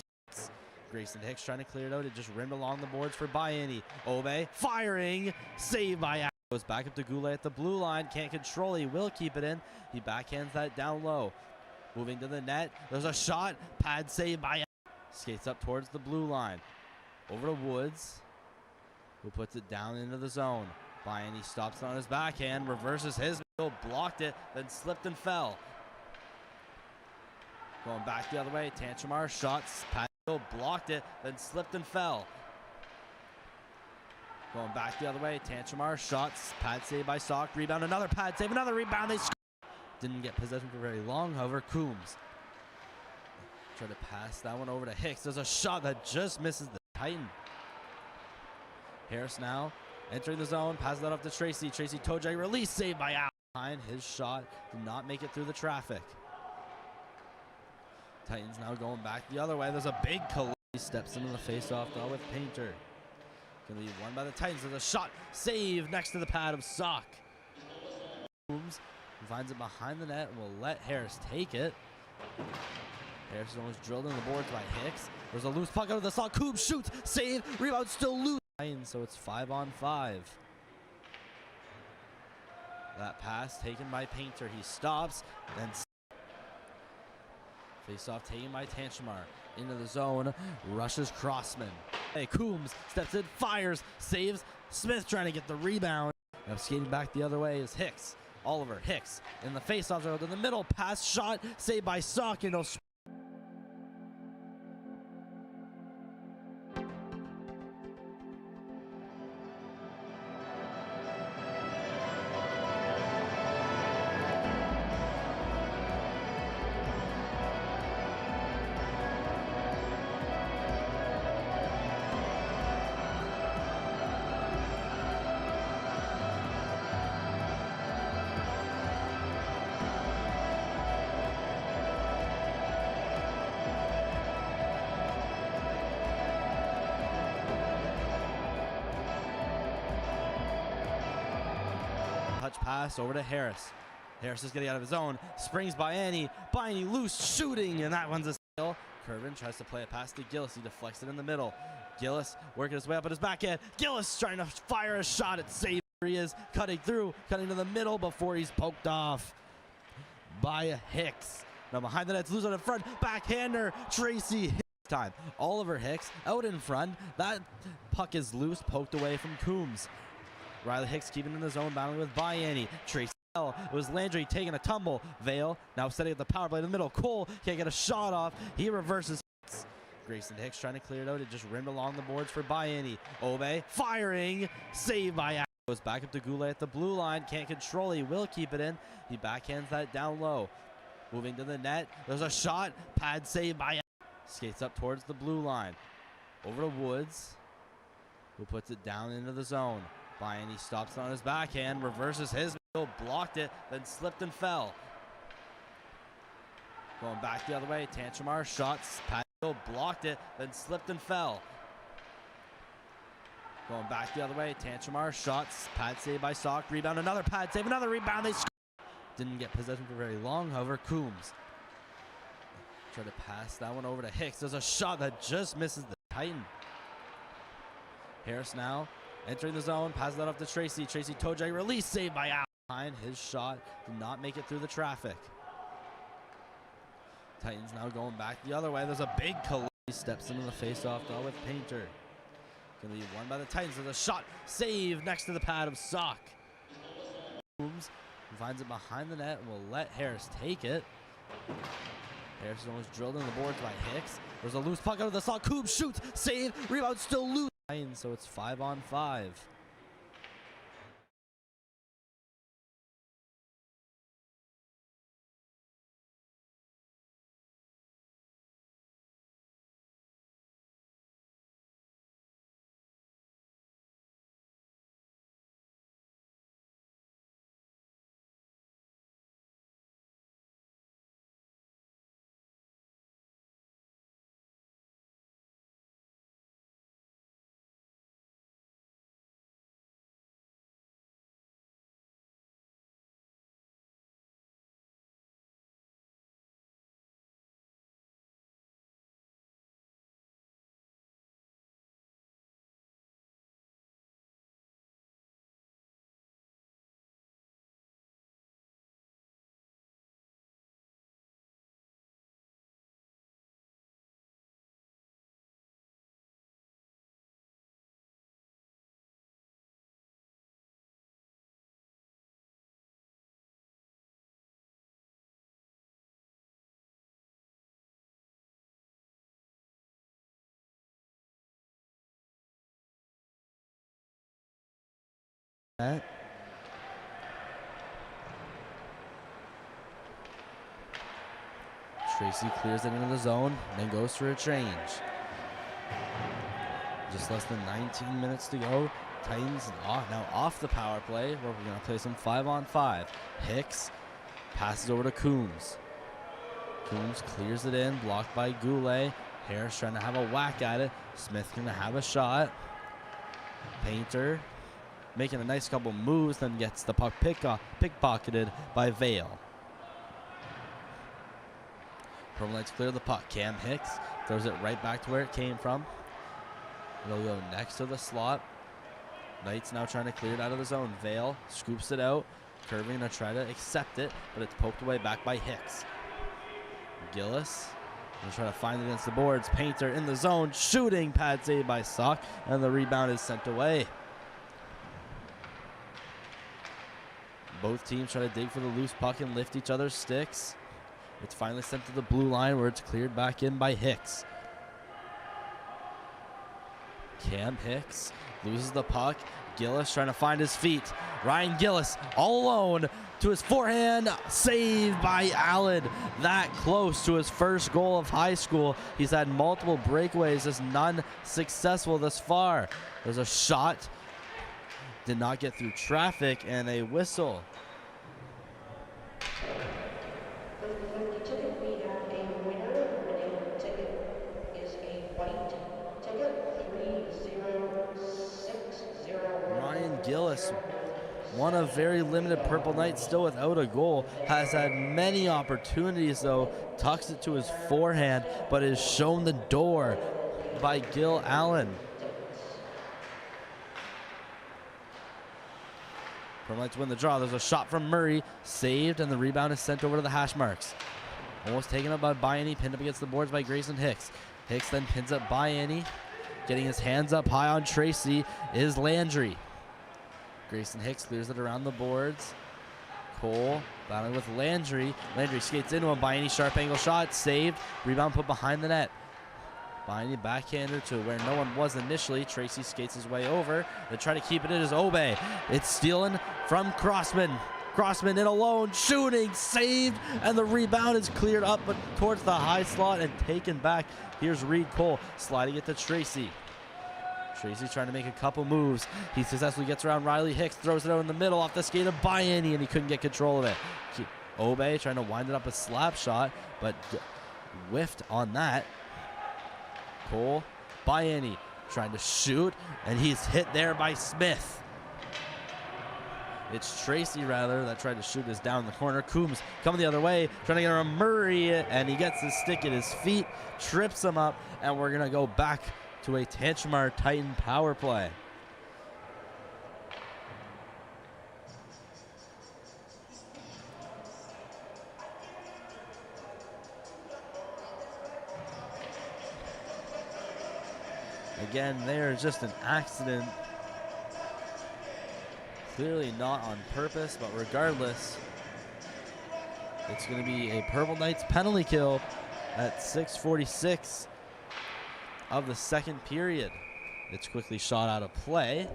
Grayson Hicks trying to clear it out. It just rimmed along the boards for Vianney. Obe firing. Save by goes back up to Goulet at the blue line. Can't control. He will keep it in. He backhands that down low. Moving to the net. There's a shot. Pad save by skates up towards the blue line. Over to Woods, who puts it down into the zone. Vianney stops on his backhand, reverses his, blocked it, then slipped and fell. Going back the other way, Tantramar shots, Patco blocked it, then slipped and fell. Going back the other way, Tantramar shots, pad save by Sock, rebound, another pad save, another rebound. They didn't get possession for very long, however, Coombs try to pass that one over to Hicks. There's a shot that just misses the Titan. Harris now entering the zone, passes that up to Tracy. Tracy Tojai release, saved by Al. Behind his shot, did not make it through the traffic. Titans now going back the other way. There's a big collision. He steps into the face-off though with Painter. Gonna be won by the Titans. There's a shot, save next to the pad of Sock. Coombs finds it behind the net and will let Harris take it. Harrison was drilled in the boards by Hicks. There's a loose puck out of the Sock. Coombs shoots, save, rebound still loose. So it's 5-on-5. That pass taken by Painter. He stops, then face-off taken by Tantramar. Into the zone, rushes Crossman. Hey, Coombs steps in, fires, saves. Smith trying to get the rebound. Now skating back the other way is Hicks. Oliver Hicks in the face-off zone to the middle. Pass shot, saved by Sock. And touch pass over to Harris. Harris is getting out of his zone, springs by Annie loose, shooting, and that one's a steal. Curvin tries to play a pass to Gillis. He deflects it in the middle. Gillis working his way up at his backhand. Gillis trying to fire a shot at save. He is cutting to the middle before he's poked off by Hicks. Now behind the net's loose on the front. Backhander, Tracy Hicks. Time. Oliver Hicks out in front. That puck is loose, poked away from Coombs. Riley Hicks keeping in the zone, battling with Bayani. Tracy. It was Landry taking a tumble. Vale now setting up the power play in the middle. Cole can't get a shot off. He reverses. Grayson Hicks trying to clear it out. It just rimmed along the boards for Bayani. Obe firing. Saved by Allen. Goes back up to Goulet at the blue line. Can't control it. He will keep it in. He backhands that down low. Moving to the net. There's a shot. Pad saved by Allen. Skates up towards the blue line. Over to Woods, who puts it down into the zone. Bayani stops it on his backhand. Reverses his. Blocked it, then slipped and fell. Going back the other way. Tantramar shots. Pat blocked it, then slipped and fell. Going back the other way. Tantramar shots. Pad save by Sock. Rebound. Another pad save. Another rebound. They score. Didn't get possession for very long. However, Coombs try to pass that one over to Hicks. There's a shot that just misses the Titan. Harris now entering the zone. Passes that off to Tracy. Tracy toe drag release. Saved by Al. His shot did not make it through the traffic. Titans now going back the other way. There's a big collision. He steps into the face-off though with Painter. Gonna be won by the Titans. There's a shot save next to the pad of Sock. Coombs finds it behind the net and will let Harris take it. Harris is almost drilled in the boards by Hicks. There's a loose puck out of the Sock. Coombs shoots, save, rebound still loose. So it's 5-on-5. Tracy clears it into the zone, then goes for a change. Just less than 19 minutes to go. Titans now off the power play, where we're going to play some 5-on-5. Hicks passes over to Coombs. Coombs clears it in, blocked by Goulet. Harris trying to have a whack at it. Smith going to have a shot. Painter making a nice couple moves, then gets the puck pickpocketed by Vale. Purple Knights clear the puck. Cam Hicks throws it right back to where it came from. It'll go next to the slot. Knights now trying to clear it out of the zone. Vale scoops it out. Curving to try to accept it, but it's poked away back by Hicks. Gillis will try to find it against the boards. Painter in the zone, shooting, pad saved by Sock, and the rebound is sent away. Both teams try to dig for the loose puck and lift each other's sticks. It's finally sent to the blue line where it's cleared back in by Hicks. Cam Hicks loses the puck. Gillis trying to find his feet. Ryan Gillis all alone to his forehand. Saved by Allen. That close to his first goal of high school. He's had multiple breakaways, just none successful thus far. There's a shot. Did not get through traffic, and a whistle. Ryan Gillis one of very limited Purple Knights, still without a goal. Has had many opportunities though, tucks it to his forehand, but is shown the door by Gil Allen. Purple Knights win the draw. There's a shot from Murray, saved, and the rebound is sent over to the hash marks. Almost taken up by Bayani, pinned up against the boards by Grayson Hicks. Hicks then pins up Bayani. Getting his hands up high on Tracy is Landry. Grayson Hicks clears it around the boards. Cole battling with Landry. Landry skates into him. Bayani sharp angle shot, saved. Rebound put behind the net. Bayani backhander to where no one was initially. Tracy skates his way over. They try to keep it in as Obe. It's stealing from Crossman. Crossman in alone, shooting, saved, and the rebound is cleared up but towards the high slot and taken back. Here's Reed Cole sliding it to Tracy. Tracy trying to make a couple moves. He successfully gets around Riley Hicks, throws it out in the middle off the skate of Bayani, and he couldn't get control of it. Obe trying to wind it up a slap shot, but whiffed on that. Cole, Bayani trying to shoot, and he's hit there by Smith. It's Tracy, rather, that tried to shoot this down in the corner. Coombs coming the other way, trying to get around Murray, and he gets his stick at his feet, trips him up, and we're going to go back to a Tantramar Titan power play. Again, there's just an accident. Clearly not on purpose, but regardless, it's going to be a Purple Knights penalty kill at 6:46 of the second period. It's quickly shot out of play.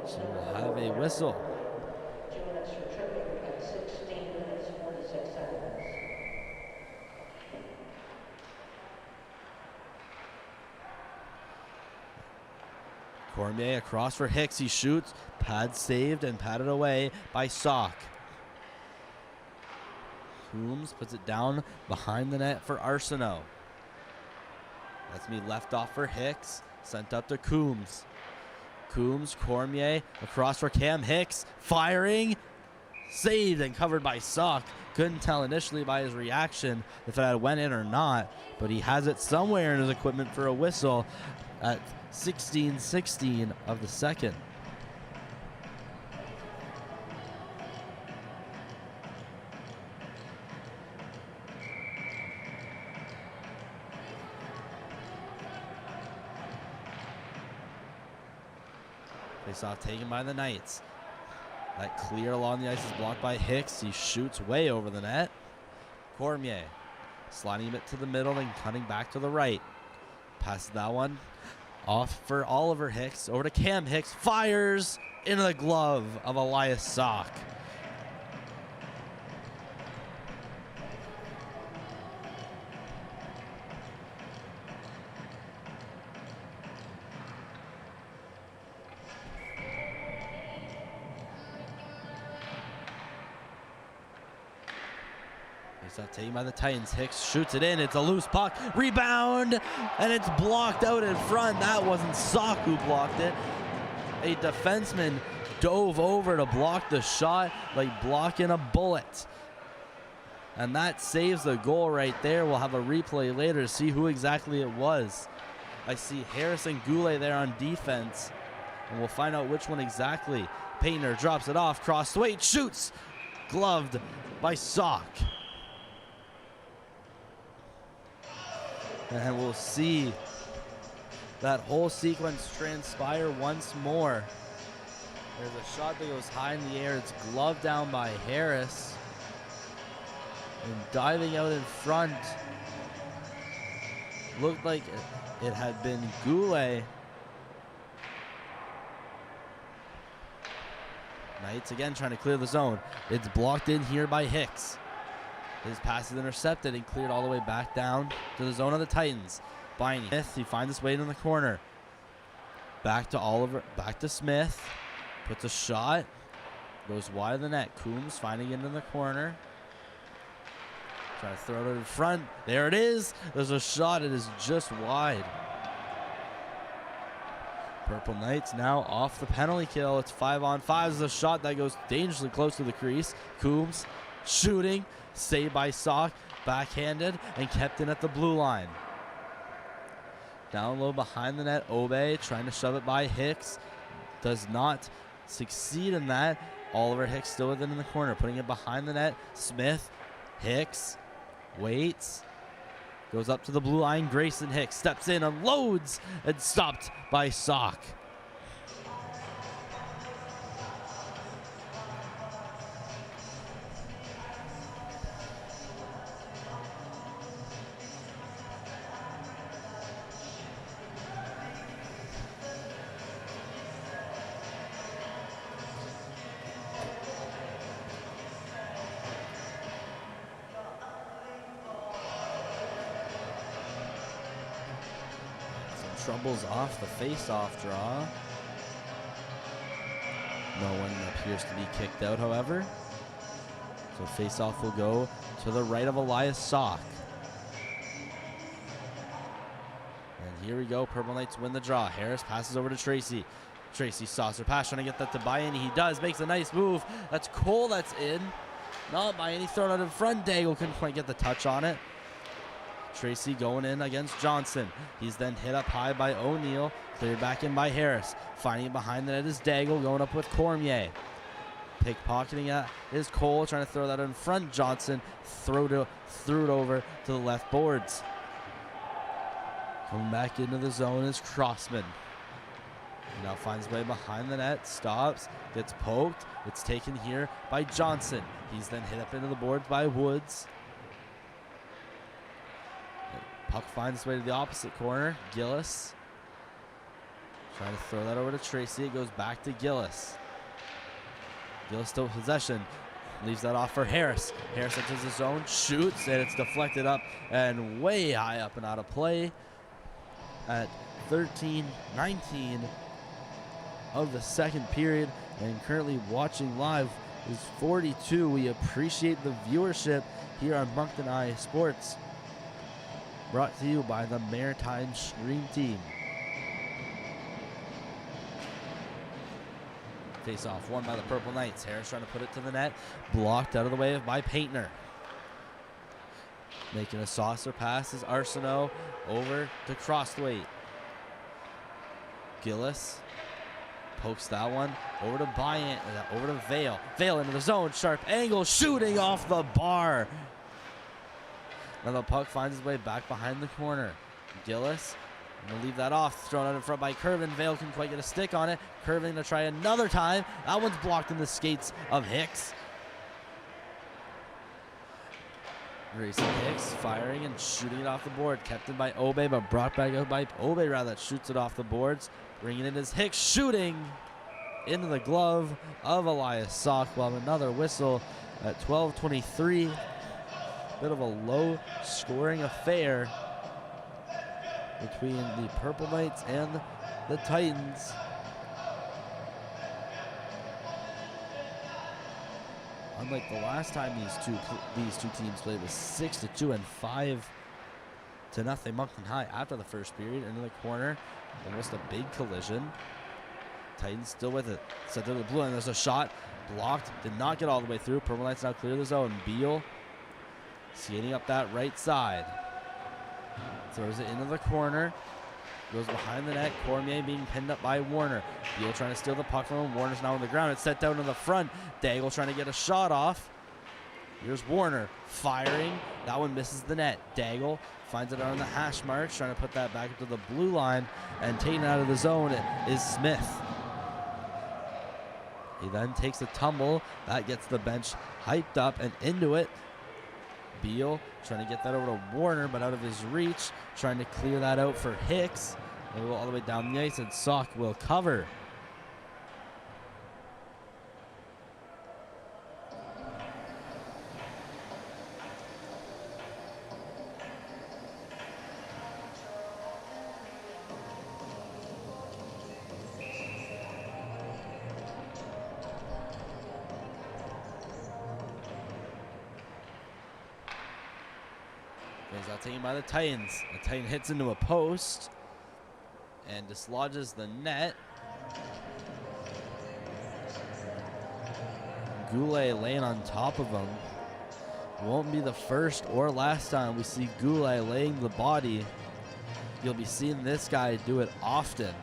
So we'll have a whistle. 2 minutes for tripping at 16 minutes 46 seconds. Cormier across for Hicks. He shoots. Pad saved and padded away by Sock. Coombs puts it down behind the net for Arsenault. That's me left off for Hicks. Sent up to Coombs. Coombs, Cormier across for Cam Hicks. Firing. Saved and covered by Sock. Couldn't tell initially by his reaction if it had went in or not, but he has it somewhere in his equipment for a whistle at 16:16 of the second. Face-off taken by the Knights. That clear along the ice is blocked by Hicks. He shoots way over the net. Cormier sliding a bit to the middle and cutting back to the right. Passes that one off for Oliver Hicks. Over to Cam Hicks. Fires into the glove of Elias Sock. Taken by the Titans. Hicks shoots it in. It's a loose puck. Rebound, and it's blocked out in front. That wasn't Sock who blocked it. A defenseman dove over to block the shot like blocking a bullet. And that saves the goal right there. We'll have a replay later to see who exactly it was. I see Harrison Goulet there on defense, and we'll find out which one exactly. Painter drops it off. Cross the weight. Shoots. Gloved by Sock. And we'll see that whole sequence transpire once more. There's a shot that goes high in the air. It's gloved down by Harris. And diving out in front, looked like it had been Goulet. Knights again trying to clear the zone. It's blocked in here by Hicks. His pass is intercepted and cleared all the way back down to the zone of the Titans. Biney. Smith, he finds his way in the corner. Back to Oliver, back to Smith. Puts a shot. Goes wide of the net. Coombs finding it in the corner. Trying to throw it in front. There it is. There's a shot. It is just wide. Purple Knights now off the penalty kill. It's 5-on-5. This is a shot that goes dangerously close to the crease. Coombs shooting, saved by Sock, backhanded, and kept in at the blue line. Down low behind the net, Obe trying to shove it by Hicks. Does not succeed in that. Oliver Hicks still with it in the corner, putting it behind the net. Smith, Hicks, waits, goes up to the blue line. Grayson Hicks steps in, unloads, and stopped by Sock. Troubles off the face-off draw. No one appears to be kicked out, however. So face-off will go to the right of Elias Sock. And here we go. Purple Knights win the draw. Harris passes over to Tracy. Tracy saucer pass, trying to get that to Bayani. He does. Makes a nice move. That's Cole that's in. Not Bayani, thrown out in front. Daigle couldn't quite get the touch on it. Tracy going in against Johnson. He's then hit up high by O'Neill. Cleared back in by Harris. Finding it behind the net is Daigle, going up with Cormier. Pickpocketing at is Cole, trying to throw that in front. Johnson threw it over to the left boards. Coming back into the zone is Crossman. He now finds his way behind the net, stops, gets poked. It's taken here by Johnson. He's then hit up into the boards by Woods. Puck finds its way to the opposite corner. Gillis trying to throw that over to Tracy. It goes back to Gillis. Gillis still possession. Leaves that off for Harris. Harris enters the zone, shoots, and it's deflected up and way high up and out of play. At 13-19 of the second period, and currently watching live is 42. We appreciate the viewership here on Moncton High Sports. Brought to you by the Maritime Stream Team. Face off won by the Purple Knights. Harris trying to put it to the net. Blocked out of the way by Paintner. Making a saucer pass is Arsenault over to Crossthwaite. Gillis pokes that one over to Bryant, over to Vale. Vale into the zone. Sharp angle, shooting off the bar. Now the puck finds its way back behind the corner. Gillis going to leave that off. Thrown out in front by Curvin. Vale can quite get a stick on it. Curvin to try another time. That one's blocked in the skates of Hicks. Grayson Hicks firing and shooting it off the board. Kept in by Obe, but brought back out by Obe, rather, that shoots it off the boards. Bringing it is Hicks, shooting into the glove of Elias Sock. While another whistle at 12:23. Bit of a low scoring affair between the Purple Knights and the Titans. Unlike the last time these two teams played, was 6-2 and 5-0 Moncton High after the first period. Into the corner, almost a big collision. Titans still with it. Set to the blue, and there's a shot blocked. Did not get all the way through. Purple Knights now clear the zone. Beal skating up that right side. Throws it into the corner. Goes behind the net. Cormier being pinned up by Warner. Beal trying to steal the puck from him. Warner's now on the ground. It's set down to the front. Daigle trying to get a shot off. Here's Warner firing. That one misses the net. Daigle finds it on the hash marks. Trying to put that back up to the blue line. And taken out of the zone is Smith. He then takes a tumble. That gets the bench hyped up and into it. Beal trying to get that over to Warner, but out of his reach. Trying to clear that out for Hicks. They'll go all the way down the ice, and Sock will cover. Is that taken by the Titans. The Titan hits into a post. and dislodges the net. Goulet laying on top of him. Won't be the first or last time we see Goulet laying the body. You'll be seeing this guy do it often.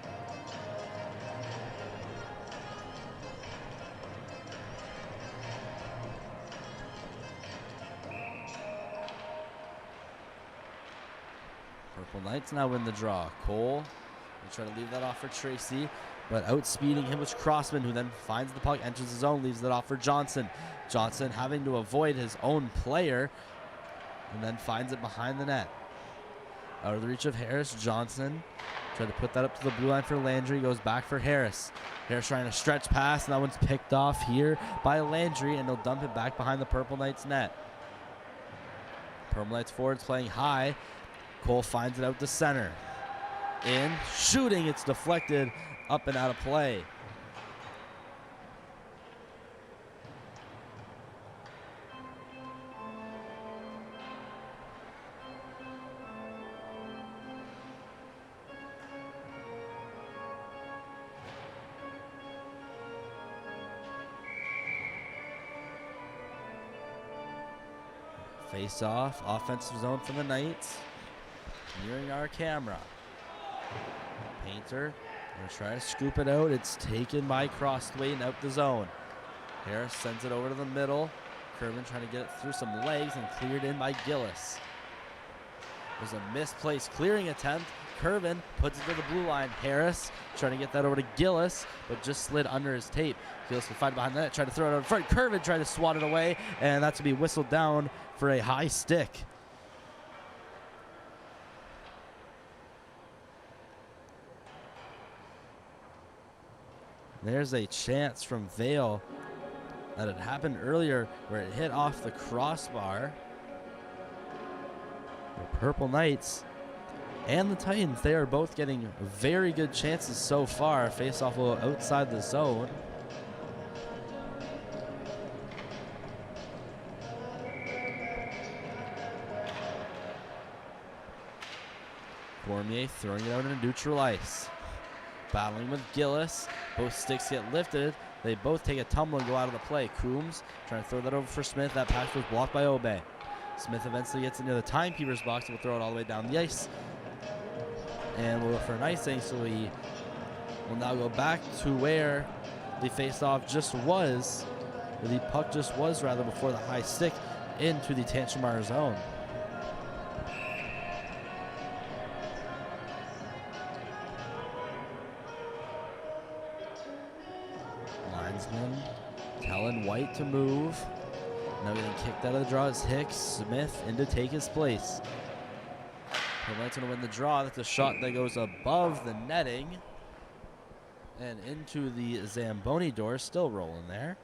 Purple Knights now win the draw. Cole will try to leave that off for Tracy, but outspeeding him was Crossman, who then finds the puck, enters his own, leaves it off for Johnson. Johnson having to avoid his own player, and then finds it behind the net. Out of the reach of Harris. Johnson tried to put that up to the blue line for Landry, goes back for Harris. Harris trying to stretch pass, and that one's picked off here by Landry, and he'll dump it back behind the Purple Knights net. Purple Knights forwards playing high. Cole finds it out to center. In, shooting, it's deflected up and out of play. Face off, offensive zone for the Knights. Nearing our camera. Painter gonna try to scoop it out. It's taken by Crossway and out the zone. Harris sends it over to the middle. Kervin trying to get it through some legs and cleared in by Gillis. There's a misplaced clearing attempt. Kervin puts it to the blue line. Harris trying to get that over to Gillis, but just slid under his tape. Gillis will fight behind the net, try to throw it out in front. Kervin tried to swat it away, and that's to be whistled down for a high stick. There's a chance from Vale that it happened earlier where it hit off the crossbar. The Purple Knights and the Titans, they are both getting very good chances so far. Face off a little outside the zone. Cormier throwing it out into neutral ice. Battling with Gillis. Both sticks get lifted. They both take a tumble and go out of the play. Coombs trying to throw that over for Smith. That pass was blocked by Obey. Smith eventually gets into the timekeeper's box and will throw it all the way down the ice. And we'll go for an icing, so we will now go back to where the face-off just was, or the puck just was rather, before the high stick into the Tantramar zone. Linesman telling White to move. Now getting kicked out of the draw is Hicks. Smith in to take his place. White's going to win the draw. That's a shot that goes above the netting and into the Zamboni door. Still rolling there.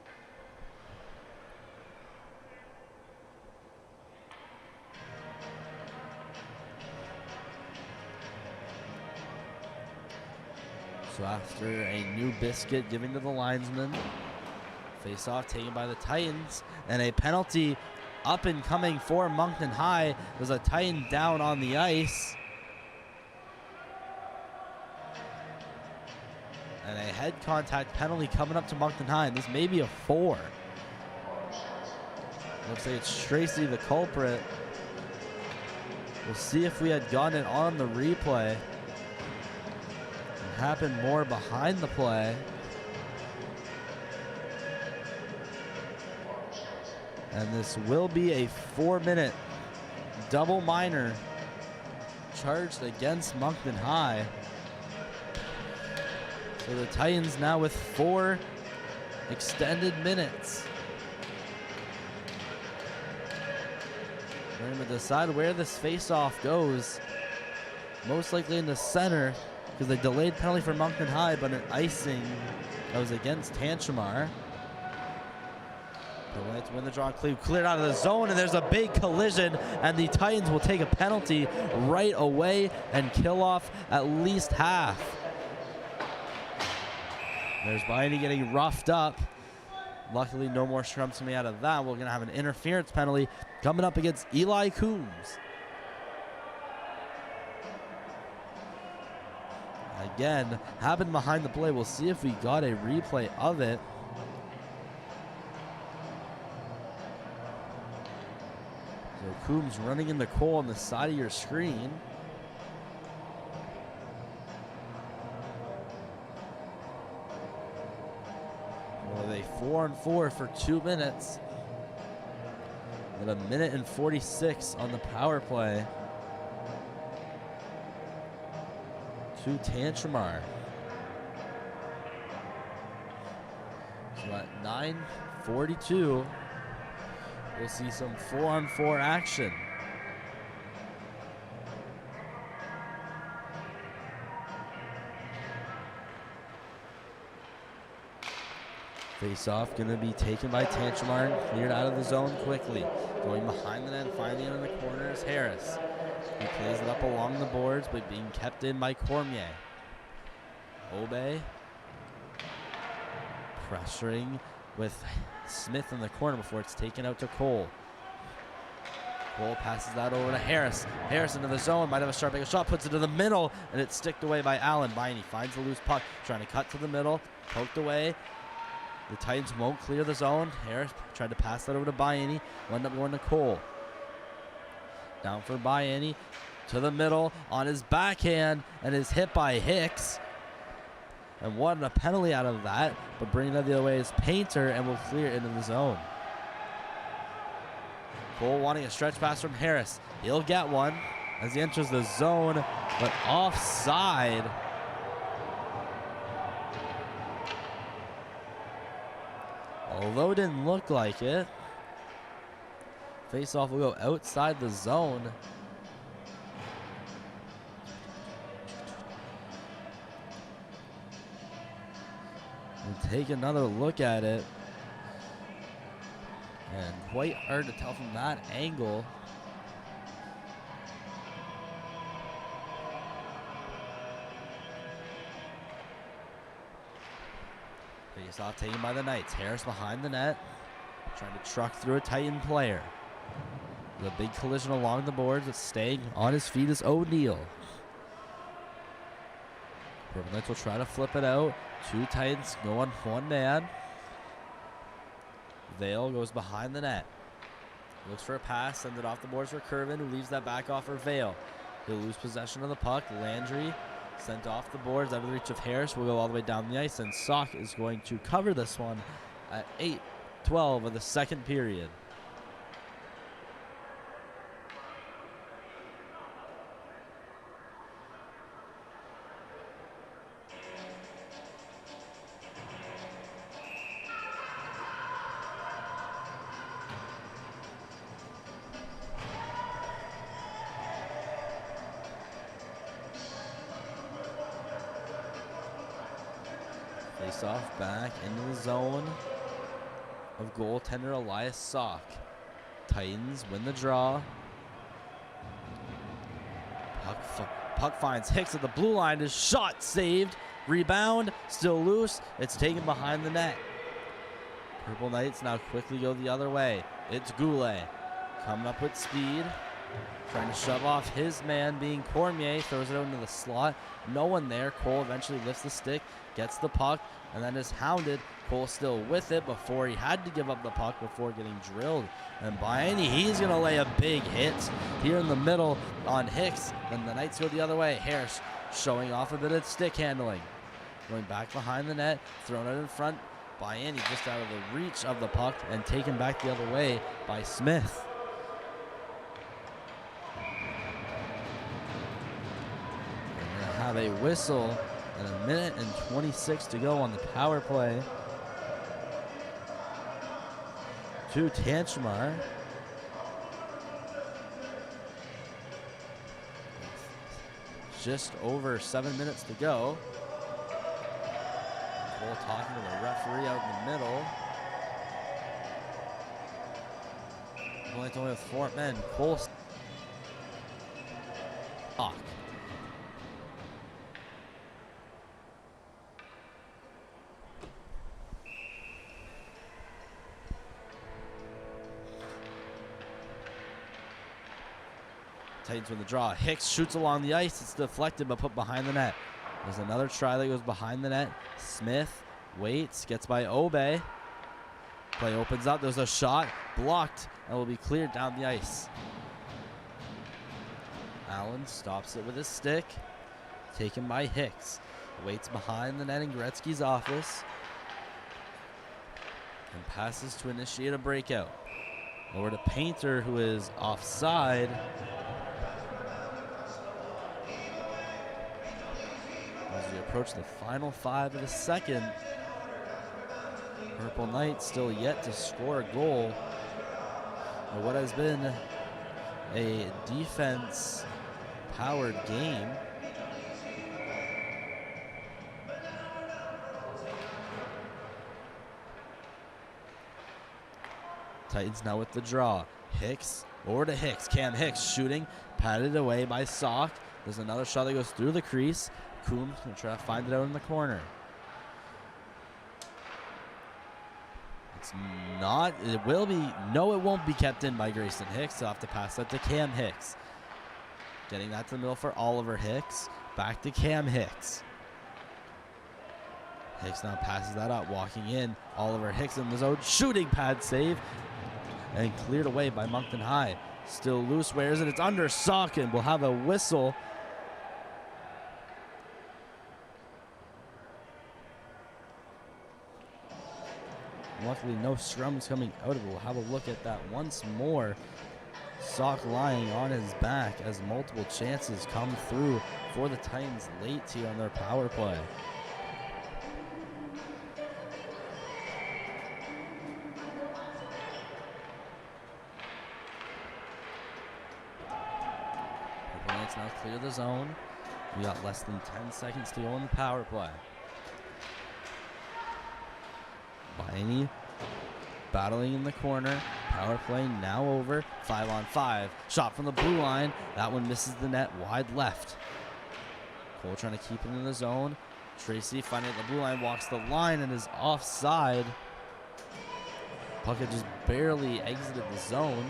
So after a new biscuit giving to the linesman, face-off taken by the Titans, and a penalty up and coming for Moncton High. There's a Titan down on the ice. And a head contact penalty coming up to Moncton High, and this may be a 4. Looks like it's Tracy the culprit. We'll see if we had gotten it on the replay. It happened more behind the play. And this will be a 4-minute double minor charged against Moncton High. So the Titans now with 4 extended minutes. We're going to decide where this face-off goes. Most likely in the center, because they delayed penalty for Moncton High, but an icing that was against Tantramar. The Knights win the draw, cleared out of the zone, and there's a big collision, and the Titans will take a penalty right away and kill off at least half. There's Biney getting roughed up. Luckily, no more scrums coming out of that. We're going to have an interference penalty coming up against Eli Coombs. again happened behind the play. We'll see if we got a replay of it. So Coombs running into Cole on the side of your screen. With a 4-on-4 for 2 minutes. And a minute and 46 on the power play. To Tantramar. So at 9:42, we'll see some 4-on-4 action. Face-off going to be taken by Tantramar and cleared out of the zone quickly. Going behind the net and finding it in the corner is Harris. He plays it up along the boards, but being kept in by Cormier. Obey pressuring with Smith in the corner before it's taken out to Cole. Cole passes that over to Harris. Harris into the zone, might have a sharp angle shot, puts it to the middle, and it's sticked away by Allen. Biney finds the loose puck, trying to cut to the middle, poked away. The Titans won't clear the zone. Harris tried to pass that over to Biani. Wound up going to Cole. Down for Biani. To the middle on his backhand and is hit by Hicks. And what a penalty out of that. But bringing it the other way is Painter and will clear it into the zone. Cole wanting a stretch pass from Harris. He'll get one as he enters the zone, but offside. Although it didn't look like it. Face-off will go outside the zone. We'll take another look at it. And quite hard to tell from that angle. Face-off taken by the Knights. Harris behind the net, trying to truck through a Titan player. The big collision along the boards, but staying on his feet is O'Neal. Purple Knights will try to flip it out. 2 Titans going 1 man. Vale goes behind the net. Looks for a pass, sends it off the boards for Curvin, who leaves that back off for Vale. He'll lose possession of the puck. Landry sent off the boards, out of the reach of Harris, will go all the way down the ice, and Sock is going to cover this one at 8:12 of the second period. Face-off back into the zone of goaltender Elias Sock. Titans win the draw. Puck finds Hicks at the blue line. His shot saved. Rebound, still loose. It's taken behind the net. Purple Knights now quickly go the other way. It's Goulet coming up with speed. Trying to shove off his man, being Cormier. Throws it out into the slot. No one there. Cole eventually lifts the stick, gets the puck, and then is hounded. Cole still with it before he had to give up the puck before getting drilled. And Biani, he's going to lay a big hit here in the middle on Hicks. Then the Knights go the other way. Harris showing off a bit of stick handling. Going back behind the net, thrown it in front. Biani just out of the reach of the puck and taken back the other way by Smith. Have a whistle and a minute and 26 to go on the power play to Tantramar. Just over 7 minutes to go. Cole talking to the referee out in the middle. Only with 4 men. Cole Sock. Titans win the draw. Hicks shoots along the ice. It's deflected but put behind the net. There's another try that goes behind the net. Smith waits, gets by Obey. Play opens up. There's a shot blocked and will be cleared down the ice. Allen stops it with his stick. Taken by Hicks. Waits behind the net in Gretzky's office. And passes to initiate a breakout. Over to Painter, who is offside. As we approach the final 5 of the second, Purple Knights still yet to score a goal. But what has been a defense-powered game. Titans now with the draw. Hicks, over to Hicks. Cam Hicks shooting, patted away by Sock. There's another shot that goes through the crease. Coombs will try to find it out in the corner. It's not, it will be, no, it won't be kept in by Grayson Hicks. They'll have to pass that to Cam Hicks. Getting that to the middle for Oliver Hicks. Back to Cam Hicks. Hicks now passes that out, walking in. Oliver Hicks in the zone, shooting pad save. And cleared away by Moncton High. Still loose, wears it, it's under Sock, and we'll have a whistle. Luckily, no scrums coming out of it. We'll have a look at that once more. Sock lying on his back as multiple chances come through for the Titans late here on their power play. Purple Knights now clear the zone. We got less than 10 seconds to go in the power play. Biney battling in the corner. Power play now over. 5-on-5. Shot from the blue line. That one misses the net wide left. Cole trying to keep it in the zone. Tracy finding the blue line, walks the line and is offside. Puck had just barely exited the zone.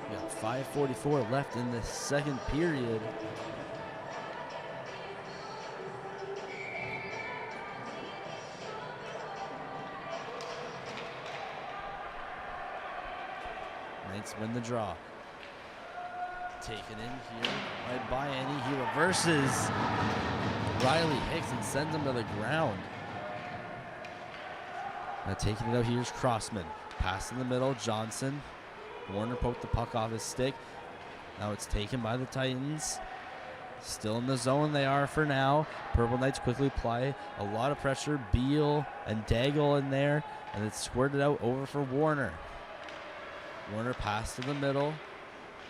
We got 5:44 left in the second period. Knights win the draw. Taken in here by Bianni. He reverses Riley Hicks and sends him to the ground. Now taking it out, here's Crossman. Pass in the middle, Johnson. Warner poked the puck off his stick. Now it's taken by the Titans. Still in the zone they are for now. Purple Knights quickly apply a lot of pressure. Beal and Daigle in there. And it's squirted out over for Warner. Warner passed to the middle.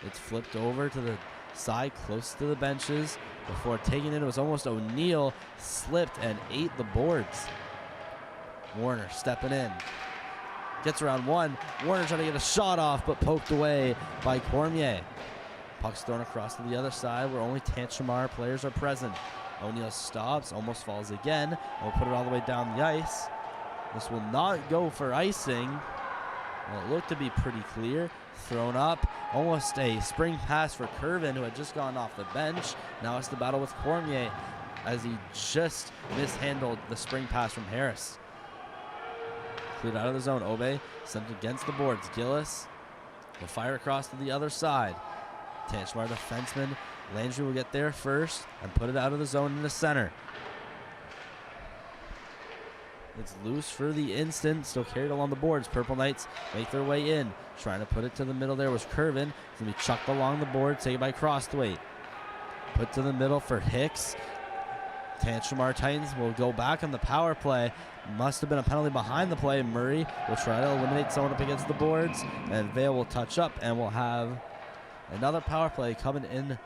It's flipped over to the side close to the benches. Before taking it, it was almost O'Neal. Slipped and ate the boards. Warner stepping in. Gets around one. Warner trying to get a shot off, but poked away by Cormier. Puck's thrown across to the other side where only Tantramar players are present. O'Neal stops, almost falls again, and will put it all the way down the ice. This will not go for icing. Well, it looked to be pretty clear. Thrown up. Almost a spring pass for Curvin, who had just gone off the bench. Now it's the battle with Cormier as he just mishandled the spring pass from Harris. Cleared out of the zone. Obe sent against the boards. Gillis will fire across to the other side. Tantramar defenseman. Landry will get there first and put it out of the zone in the center. It's loose for the instant. Still carried along the boards. Purple Knights make their way in. Trying to put it to the middle there was Curvin. It's going to be chucked along the board. Taken by Crosthwaite. Put to the middle for Hicks. Tantramar Titans will go back on the power play. Must have been a penalty behind the play. Murray will try to eliminate someone up against the boards. And Vale will touch up and we'll have another power play coming in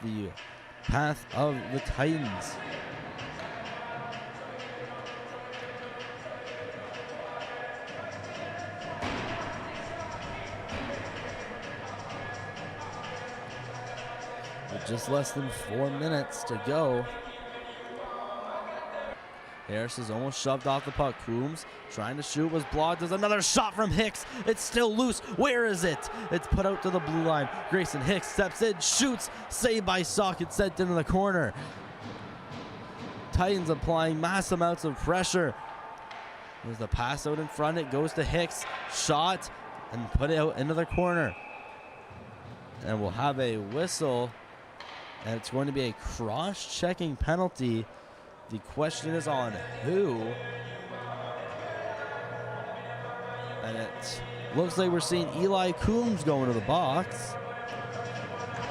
the path of the Titans. With just less than 4 minutes to go. Harris is almost shoved off the puck. Coombs trying to shoot, was blocked. There's another shot from Hicks. It's still loose. Where is it? It's put out to the blue line. Grayson Hicks steps in, shoots, saved by Sauk. It's sent into the corner. Titans applying mass amounts of pressure. There's the pass out in front. It goes to Hicks. Shot and put it out into the corner. And we'll have a whistle. And it's going to be a cross-checking penalty. The question is on who. And it looks like we're seeing Eli Coombs go into the box.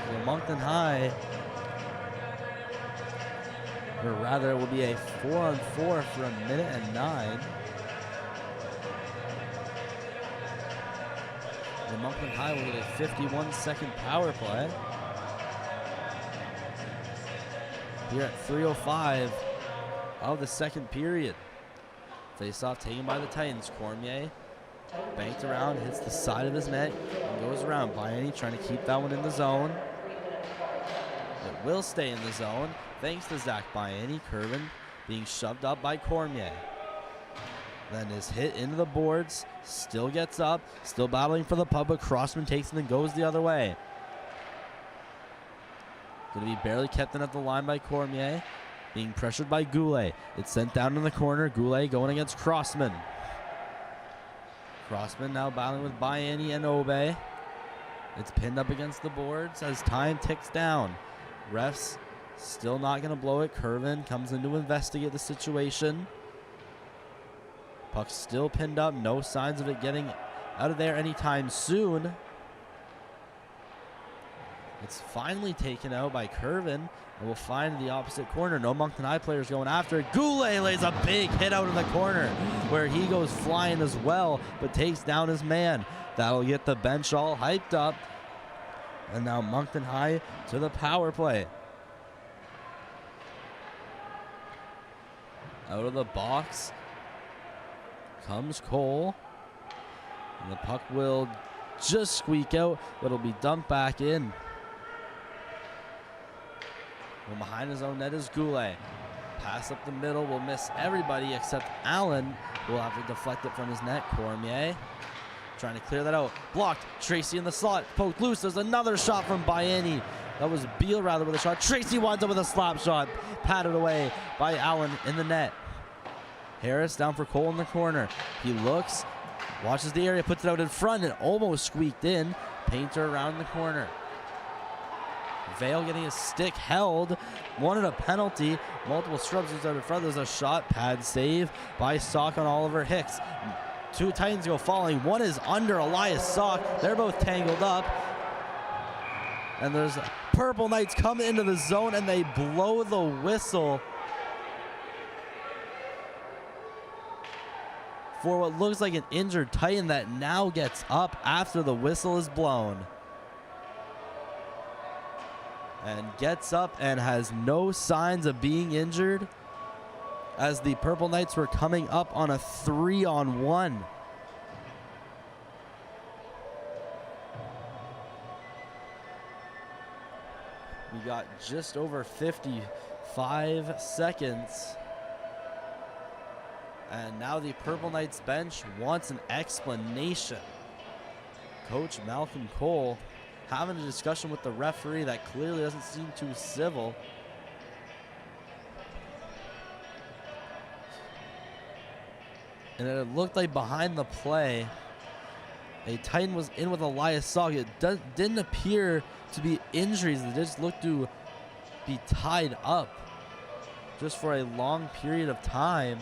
So Moncton High, or rather it will be a 4-on-4 for 1:09. And Moncton High will get a 51-second power play. Here at 3:05 of the second period. Face-off taken by the Titans. Cormier banked around, hits the side of his net, and goes around. Biani trying to keep that one in the zone. It will stay in the zone, thanks to Zach Biani. Curvin being shoved up by Cormier. Then is hit into the boards, still gets up, still battling for the puck, but Crossman takes it and goes the other way. Going to be barely kept in at the line by Cormier. Being pressured by Goulet. It's sent down in the corner. Goulet going against Crossman. Crossman now battling with Biani and Obe. It's pinned up against the boards as time ticks down. Refs still not going to blow it. Curvin comes in to investigate the situation. Puck still pinned up. No signs of it getting out of there anytime soon. It's finally taken out by Curvin, and we'll find the opposite corner. No Moncton High players going after it. Goulet lays a big hit out in the corner where he goes flying as well, but takes down his man. That'll get the bench all hyped up. And now Moncton High to the power play. Out of the box comes Cole. And the puck will just squeak out, but it'll be dumped back in. Well, behind his own net is Goulet. Pass up the middle will miss everybody except Allen, who will have to deflect it from his net. Cormier trying to clear that out. Blocked. Tracy in the slot. Poked loose. There's another shot from Biani. That was Beal rather with a shot. Tracy winds up with a slap shot. Patted away by Allen in the net. Harris down for Cole in the corner. He looks, watches the area, puts it out in front, and almost squeaked in. Painter around the corner. Vale getting his stick held, wanted a penalty. Multiple scrubs out in front. There's a shot, pad save by Sauk on Oliver Hicks. Two Titans go falling. One is under Elias Sauk. They're both tangled up. And there's Purple Knights come into the zone and they blow the whistle for what looks like an injured Titan that now gets up after the whistle is blown. And gets up and has no signs of being injured as the Purple Knights were coming up on a 3-on-1. We got just over 55 seconds. And now the Purple Knights bench wants an explanation. Coach Malcolm Cole having a discussion with the referee that clearly doesn't seem too civil. And it looked like behind the play, a Titan was in with Elias Sauk. It didn't appear to be injuries. They just looked to be tied up just for a long period of time.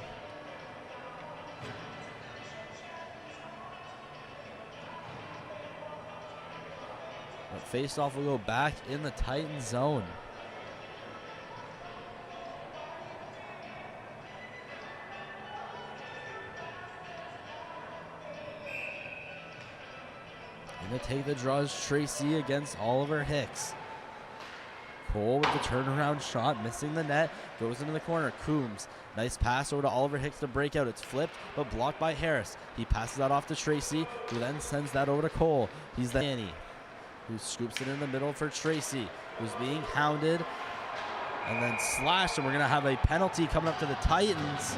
But face-off will go back in the Titan zone. Going to take the draws, Tracy against Oliver Hicks. Cole with the turnaround shot, missing the net, goes into the corner. Coombs, nice pass over to Oliver Hicks to break out. It's flipped, but blocked by Harris. He passes that off to Tracy, who then sends that over to Cole. He's the Annie, who scoops it in the middle for Tracy, who's being hounded. and then slashed, and we're going to have a penalty coming up to the Titans.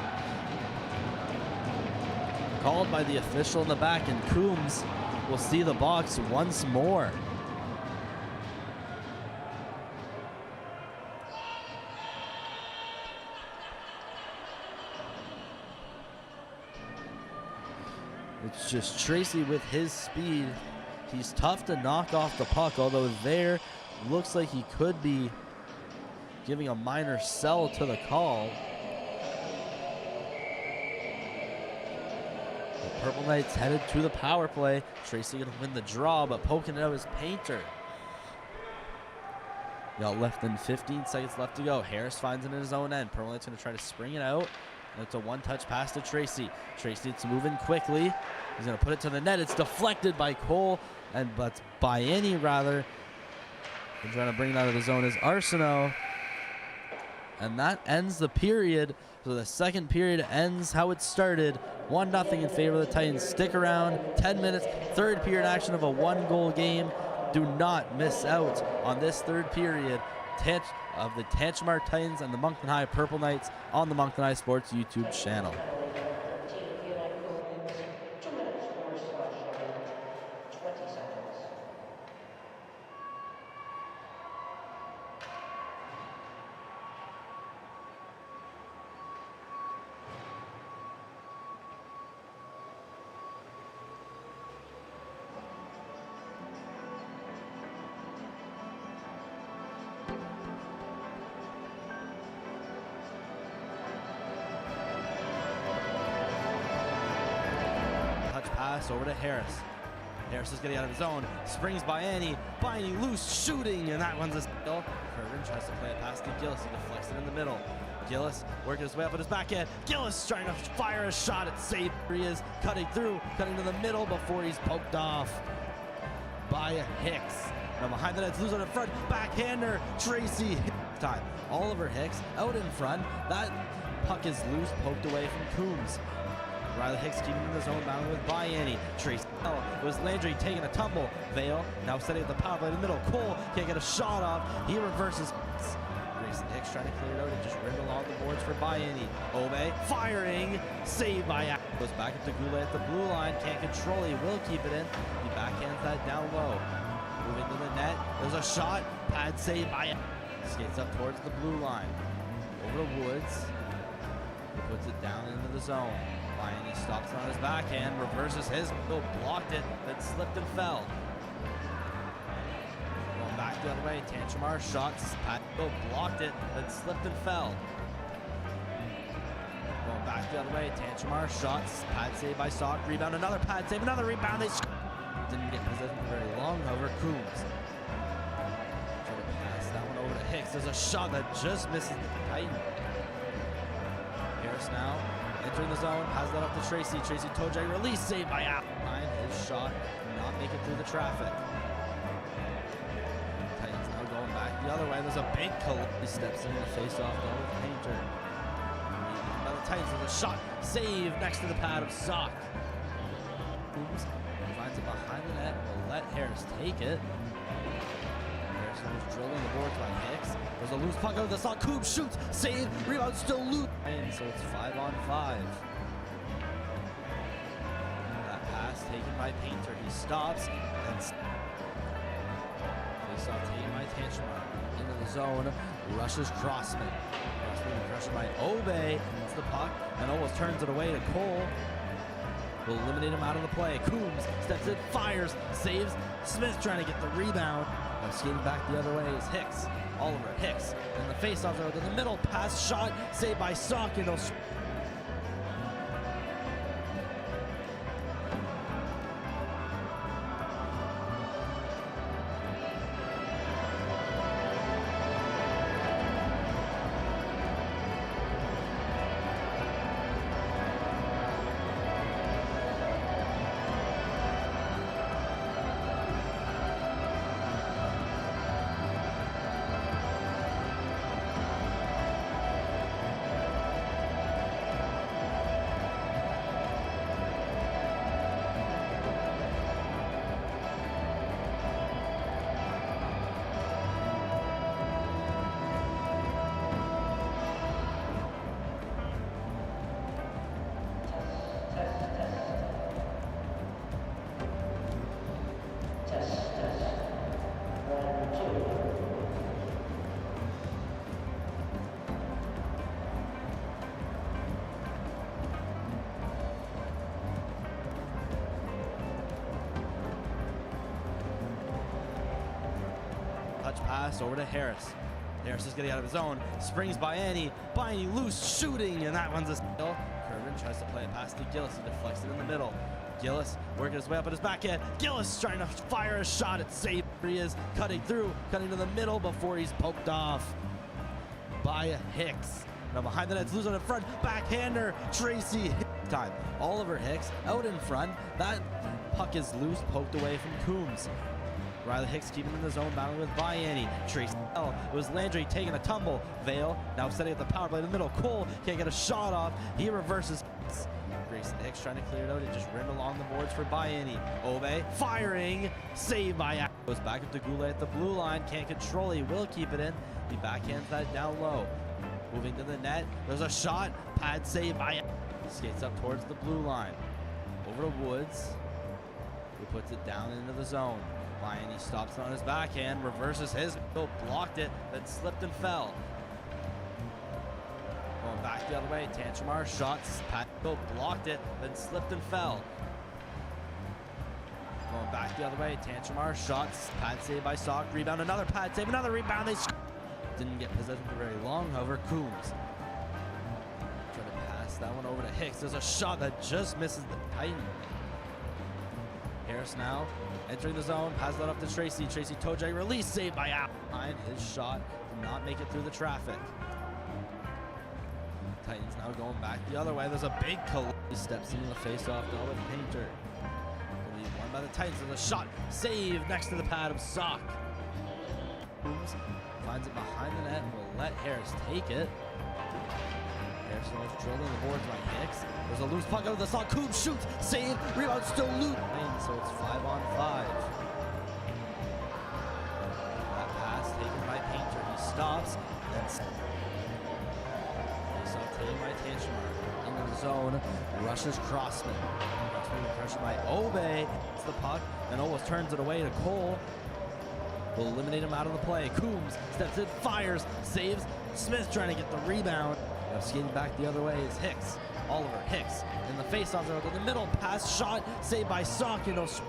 Called by the official in the back, and Coombs will see the box once more. It's just Tracy with his speed. He's tough to knock off the puck, although there looks like he could be giving a minor sell to the call. The Purple Knights headed to the power play. Tracy gonna win the draw, but poking it out is Painter. Got less than 15 seconds left to go. Harris finds it in his own end. Purple Knights gonna try to spring it out. And it's a one-touch pass to Tracy. Tracy, it's moving quickly. He's gonna put it to the net. It's deflected by Cole, but by any rather. And trying to bring it out of the zone is Arsenault. And that ends the period. So the second period ends how it started. 1-0 in favor of the Titans. Stick around, 10 minutes, third period action of a 1-goal game. Do not miss out on this third period of the Tantramar Titans and the Moncton High Purple Knights on the Moncton High Sports YouTube channel. Pass over to Harris. Harris is getting out of his zone. Springs by Annie. Binding loose, shooting, and that one's a steal. Kervin tries to play it past to Gillis. He deflects it in the middle. Gillis working his way up at his backhand. Gillis trying to fire a shot at safe. He is cutting through, cutting to the middle before he's poked off by Hicks. Now behind the net, losing in front. Backhander, Tracy. Time. Oliver Hicks out in front. That puck is loose, poked away from Coombs. Riley Hicks keeping in the zone, bound with Bayani. Tracy. It was Landry taking a tumble. Vale now setting up the power play in the middle. Cole can't get a shot off. He reverses. Grayson Hicks trying to clear it out and just rim along the boards for Bayani. Obe firing. Saved by Ack. Goes back up to Goulet at the blue line. Can't control. He will keep it in. He backhands that down low. Moving to the net. There's a shot. Pad save by Ack. Skates up towards the blue line. Over to Woods. Puts it down into the zone. He stops on his backhand, reverses his, blocked it, then slipped and fell. Going back the other way, Tantramar shots, Patco blocked it, then slipped and fell. Going back the other way, Tantramar shots, pad save by Sock, rebound, another pad save, another rebound, they didn't get possession for very long, however, Coombs. Try to pass that one over to Hicks, there's a shot that just misses the Titan. Harris now. Entering the zone, has that up to Tracy. Tracy toe drag release, saved by Al. His shot not make it through the traffic. Titans now going back the other way. There's a big he steps in the face-off though with Painter. By the Titans, there's a shot, save next to the pad of Sock. Coombs finds it behind the net. Will let Harris take it. Harrison was drilling the boards by Hicks. There's a loose puck out of the Sock. Coombs shoots, save, rebound still loose. And so it's 5-on-5. That pass taken by Painter. He stops and face off taken by Tantramar. Into the zone, rushes Crossman. Crossman crushed by Obe. It's the puck and almost turns it away to Cole. Will eliminate him out of the play. Coombs steps in, fires, saves. Smith trying to get the rebound. Now skating back the other way is Hicks. Oliver Hicks. And the face-off in the middle. Pass shot. Saved by Sock. And they'll pass over to Harris. Harris is getting out of his own. Springs by Annie. Loose, shooting, and that one's a steal. Kervin tries to play it past to Gillis. He deflects it in the middle. Gillis working his way up at his backhand. Gillis trying to fire a shot at save. He is cutting to the middle before he's poked off by Hicks. Now behind the net's losing in front. Backhander, Tracy. Time. Oliver Hicks out in front. That puck is loose, poked away from Coombs. Riley Hicks keeping him in the zone, battling with Vianney. Tracy. It was Landry taking a tumble. Vale now setting up the power play in the middle. Cole can't get a shot off. He reverses. Grayson Hicks trying to clear it out and just rim along the boards for Vianney. Obe firing. Save by goes back up to Goulet at the blue line. Can't control it. He will keep it in. He backhands that down low. Moving to the net. There's a shot. Pad save by skates up towards the blue line. Over to Woods, who puts it down into the zone. Vianney stops on his backhand, reverses his, blocked it, then slipped and fell. Going back the other way, Tantramar shots, Pat blocked it, then slipped and fell. Going back the other way, Tantramar shots, pad save by Sock, rebound, another pad save, another rebound, they didn't get possession for very long, however, Coombs trying to pass that one over to Hicks. There's a shot that just misses the Titan. Harris now entering the zone, pass that up to Tracy. Tracy toe drag release, saved by Alpine. His shot did not make it through the traffic. Titans now going back the other way. There's a big collision. He steps into the face-off goal with Painter. Will be won by the Titans. There's a shot, save next to the pad of Sock. Coombs finds it behind the net and will let Harris take it. Harrison was drilled on the boards by Hicks. There's a loose puck out of the slot. Coombs shoots, save, rebound still loose. So it's 5-on-5. That pass taken by Painter. He stops, then face off taken by Tantramar. Into the zone, rushes Crossman. Crossman pressured by Obe. It's the puck, then almost turns it away to Cole. Will eliminate him out of the play. Coombs steps in, fires, saves. Smith trying to get the rebound. Now skating back the other way is Hicks. Oliver Hicks in the face-off zone. In the middle, pass, shot, saved by Sock. Touch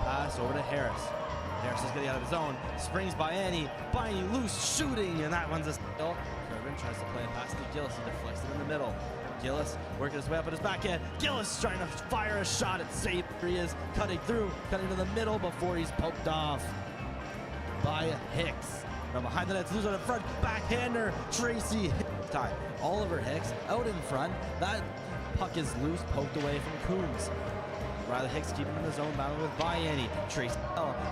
pass over to Harris. Harris is getting out of his own. Springs by Annie. Loose, shooting, and that one's a steal. Kervin tries to play it past to Gillis. He deflects it in the middle. Gillis working his way up at his backhand. Gillis trying to fire a shot at save. He is cutting to the middle before he's poked off by Hicks. Now behind the net's losing in front. Backhander, Tracy. Time. Oliver Hicks out in front. That puck is loose, poked away from Coombs. Riley Hicks keeping him in the zone, battling with Vianney. Tracy.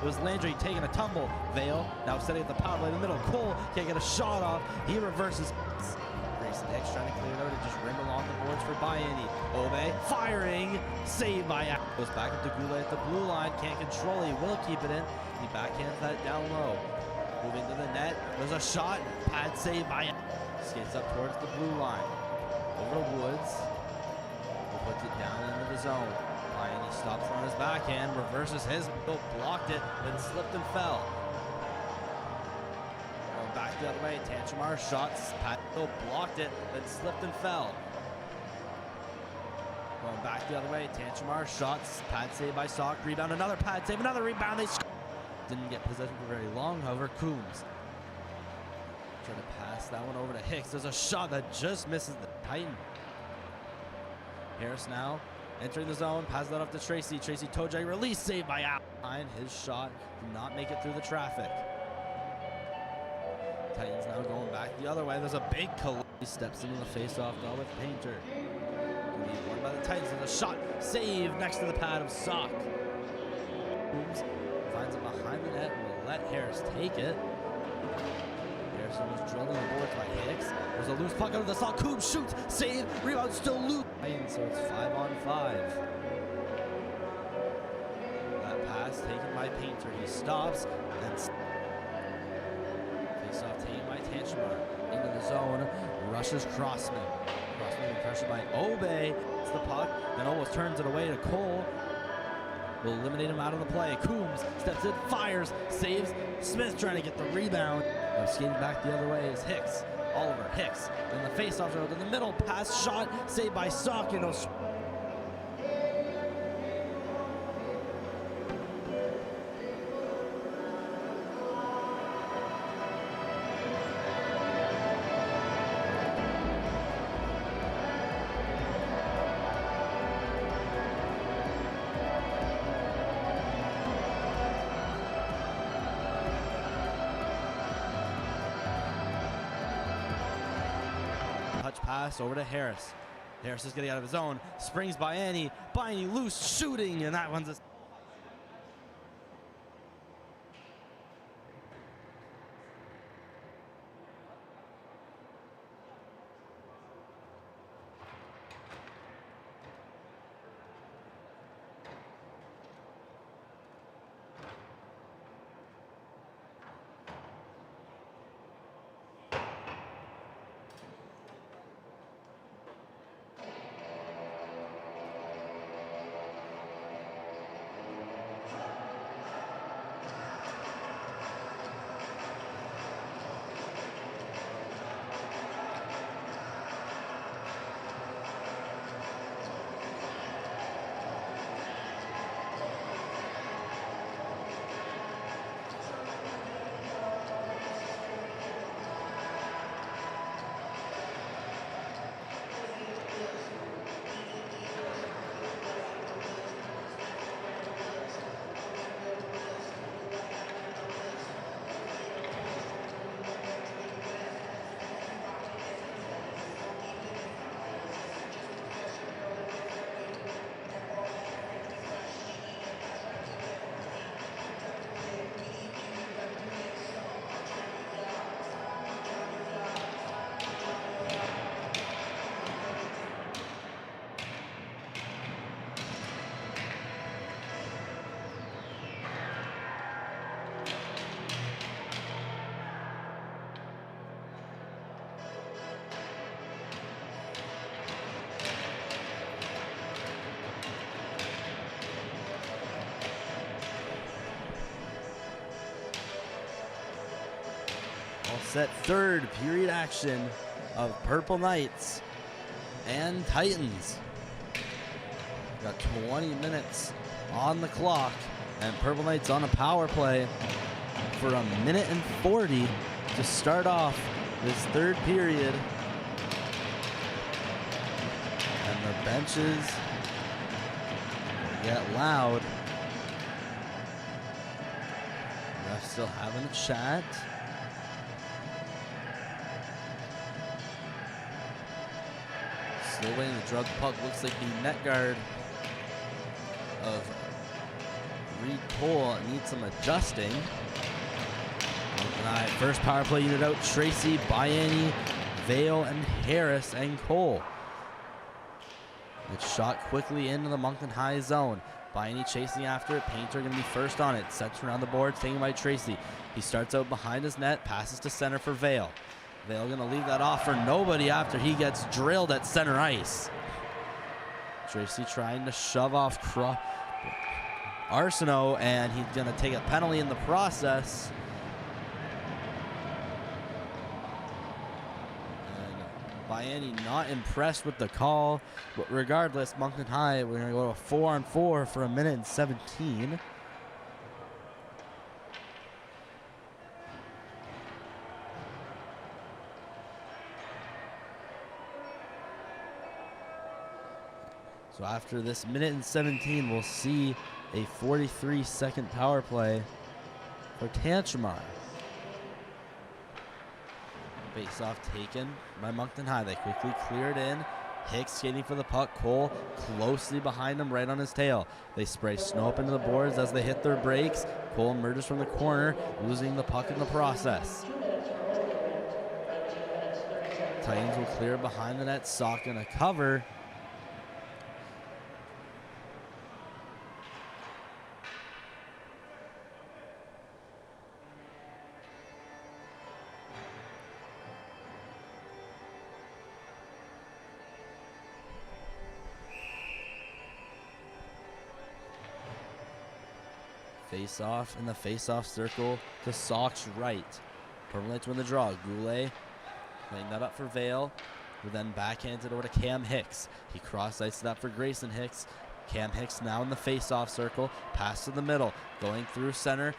It was Landry taking a tumble. Vale now setting up the power play in the middle. Cole can't get a shot off. He reverses. Grayson Hicks trying to clear it out and just rim along the boards for Vianney. Obe firing. Saved by goes back up to Goulet at the blue line. Can't control it. He will keep it in. He backhands that down low. Moving to the net. There's a shot. Pad save by skates up towards the blue line. Over to Woods. Who puts it down into the zone. He stops on his backhand, reverses his, blocked it, then slipped and fell. Going back the other way, Tantramar shots, Pat blocked it, then slipped and fell. Going back the other way, Tantramar shots, pad save by Sock, rebound, another pad save, another rebound. They didn't get possession for very long, however, Coombs trying to pass that one over to Hicks. There's a shot that just misses the Titan. Harris now entering the zone, pass that up to Tracy. Tracy toe drag release, saved by Alpine. His shot did not make it through the traffic. Titans now going back the other way. There's a big collision. He steps into the face-off goal with Painter. Will be won by the Titans. There's a shot, save next to the pad of Sock. Coombs finds it behind the net and will let Harris take it. Harrison was drilled on the boards by Hicks. There's a loose puck out of the slot. Coombs shoots, save, rebound still loose. So it's 5-on-5. That pass taken by Painter. He stops, then face-off taken by Tantramar. Into the zone, rushes Crossman. Crossman pressured by Obe. It's the puck, then almost turns it away to Cole. will eliminate him out of the play. Coombs steps in, fires, saves. Smith trying to get the rebound. Skating back the other way is Hicks. Oliver Hicks in the face-off road in the middle. Pass shot saved by Sock. Pass over to Harris. Harris is getting out of his zone. Springs by Annie. Loose shooting, and that one's a set third period action of Purple Knights and Titans. Got 20 minutes on the clock, and Purple Knights on a power play for 1:40 to start off this third period. And the benches get loud. Refs still having a chat. Still waiting. The drug puck looks like the net guard of Reed Cole needs some adjusting. First power play unit out: Tracy, Bayani, Vale, and Harris, and Cole. It's shot quickly into the Moncton High zone. Bayani chasing after it. Painter going to be first on it. Sets around the boards, taken by Tracy. He starts out behind his net, passes to center for Vale. Vale going to leave that off for nobody after he gets drilled at center ice. Tracy trying to shove off Arsenault, and he's going to take a penalty in the process. Bayani not impressed with the call, but regardless, Moncton High, we're going to go to a 4-on-4 for 1:17. So after this 1:17, we'll see a 43-second power play for Tantramar. Face-off taken by Moncton High. They quickly clear it in. Hicks skating for the puck. Cole closely behind him, right on his tail. They spray snow up into the boards as they hit their brakes. Cole emerges from the corner, losing the puck in the process. Titans will clear behind the net. Sock in a cover. Face-off in the face-off circle to Sock's right. Purple Knights win the draw. Goulet playing that up for Vale, who then backhands it over to Cam Hicks. He cross-ices that for Grayson Hicks. Cam Hicks now in the face-off circle. Pass to the middle. Going through center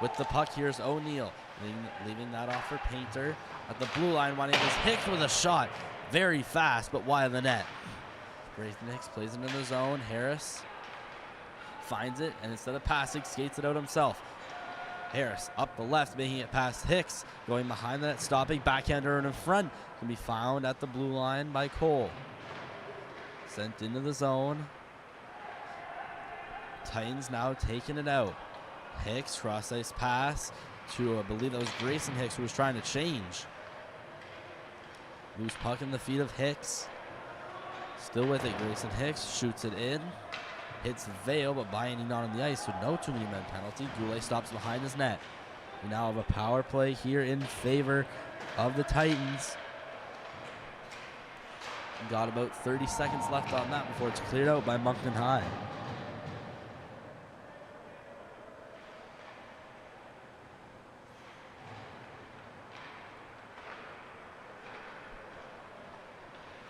with the puck. Here's O'Neal. Leaving that off for Painter. At the blue line, wanting this Hicks with a shot. Very fast, but wide of the net. Grayson Hicks plays it in the zone. Harris finds it, and instead of passing, skates it out himself. Harris up the left, making it past Hicks. Going behind the net, stopping. Backhander in front. Can be found at the blue line by Cole. Sent into the zone. Titans now taking it out. Hicks, cross-ice pass to, I believe that was Grayson Hicks who was trying to change. Loose puck in the feet of Hicks. Still with it, Grayson Hicks shoots it in. Hits Vale, but Bayani not on the ice, so no too many men penalty. Goulet stops behind his net. We now have a power play here in favor of the Titans. Got about 30 seconds left on that before it's cleared out by Moncton High.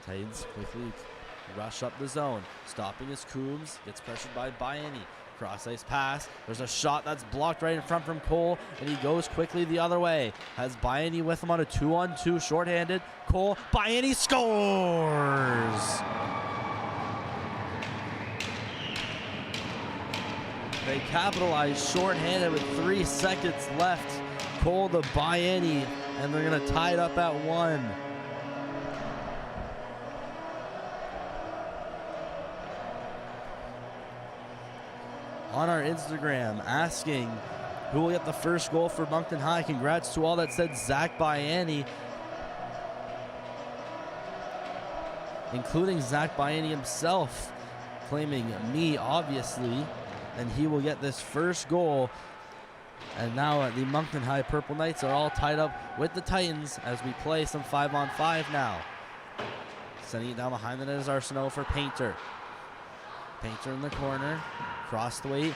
Titans quickly rush up the zone. Stopping is Coombs. Gets pressured by Bayani. Cross-ice pass. There's a shot that's blocked right in front from Cole, and he goes quickly the other way. Has Bayani with him on a 2-on-2, shorthanded. Cole, Bayani scores! They capitalize shorthanded with 3 seconds left. Cole to Bayani, and they're going to tie it up at 1. On our Instagram, asking who will get the first goal for Moncton High. Congrats to all that said Zach Bayani, including Zach Bayani himself, claiming me, obviously, and he will get this first goal. And now the Moncton High Purple Knights are all tied up with the Titans as we play some 5-on-5 now. Sending it down behind the net is Arsenault for Painter. Painter in the corner. Cross the weight,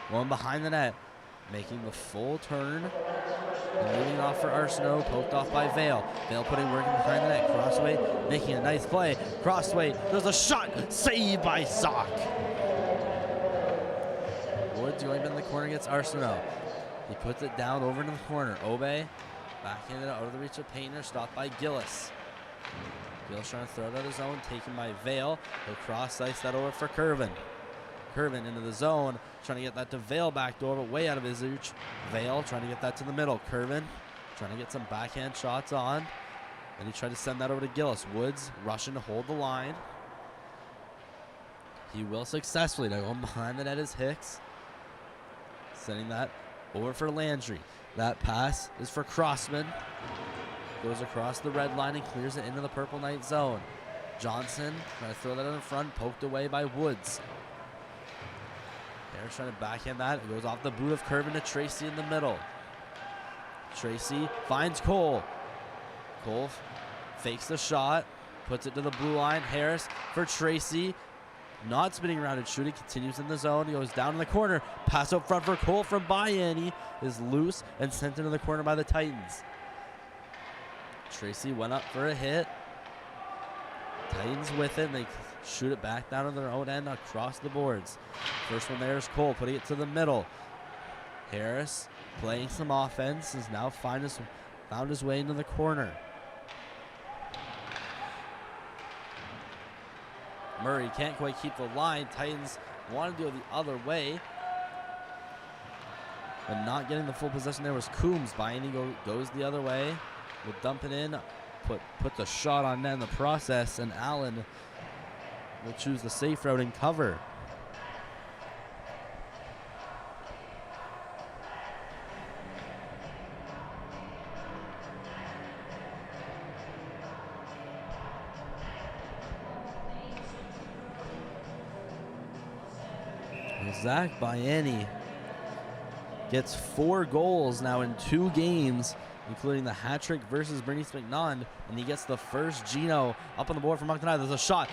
one behind the net, making the full turn, and leading off for Arsenault, poked off by Vale. Vale putting work behind the net, cross the weight, making a nice play, cross the weight, there's a shot, saved by Sock. Woods going in the corner against Arsenault. He puts it down over into the corner. Obe, backhanded out of the reach of Painter, stopped by Gillis. Gillis trying to throw it out of his zone, taken by Vale. He'll cross-ice that over for Curvin. Curvin into the zone, trying to get that to Vale back door, but way out of his reach. Vale trying to get that to the middle. Curvin trying to get some backhand shots on. And he tried to send that over to Gillis. Woods rushing to hold the line. He will successfully. Now going behind the net is Hicks. Sending that over for Landry. That pass is for Crossman. Goes across the red line and clears it into the Purple Knight zone. Johnson trying to throw that in front, poked away by Woods. Harris trying to backhand that. It goes off the boot of Curvin to Tracy in the middle. Tracy finds Cole. Cole fakes the shot, puts it to the blue line. Harris for Tracy. Not spinning around and shooting. Continues in the zone. He goes down in the corner. Pass up front for Cole from Bayani. Is loose and sent into the corner by the Titans. Tracy went up for a hit. Titans with it. And they shoot it back down to their own end across the boards. First one there is Cole putting it to the middle. Harris playing some offense has now found his way into the corner. Murray can't quite keep the line. Titans want to do it the other way, but not getting the full possession. There was Coombs. Bayani goes the other way. Will dump it in, put the shot on net in the process, and Allen will choose the safe route and cover. Zach Bayani gets 4 goals now in 2 games, including the hat trick versus Bernice McNaughton, and he gets the first Gino up on the board for Moncton High. There's a shot.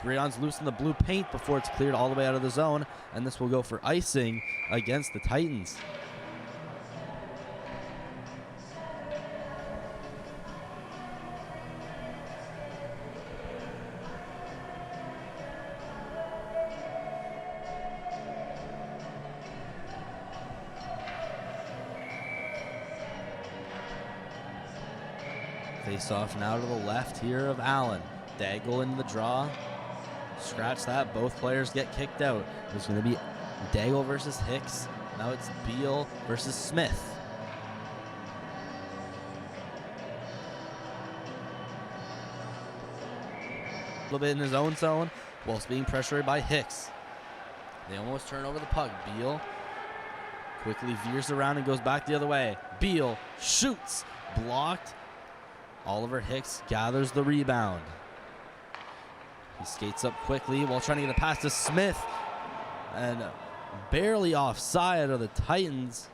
Greyhounds loosen the blue paint before it's cleared all the way out of the zone, and this will go for icing against the Titans. Face off now to the left here of Allen. Daigle in the draw. Scratch that. Both players get kicked out. It's going to be Daigle versus Hicks. Now it's Beal versus Smith. A little bit in his own zone whilst being pressured by Hicks. They almost turn over the puck. Beal quickly veers around and goes back the other way. Beal shoots. Blocked. Oliver Hicks gathers the rebound. He skates up quickly while trying to get a pass to Smith. And barely offside of the Titans.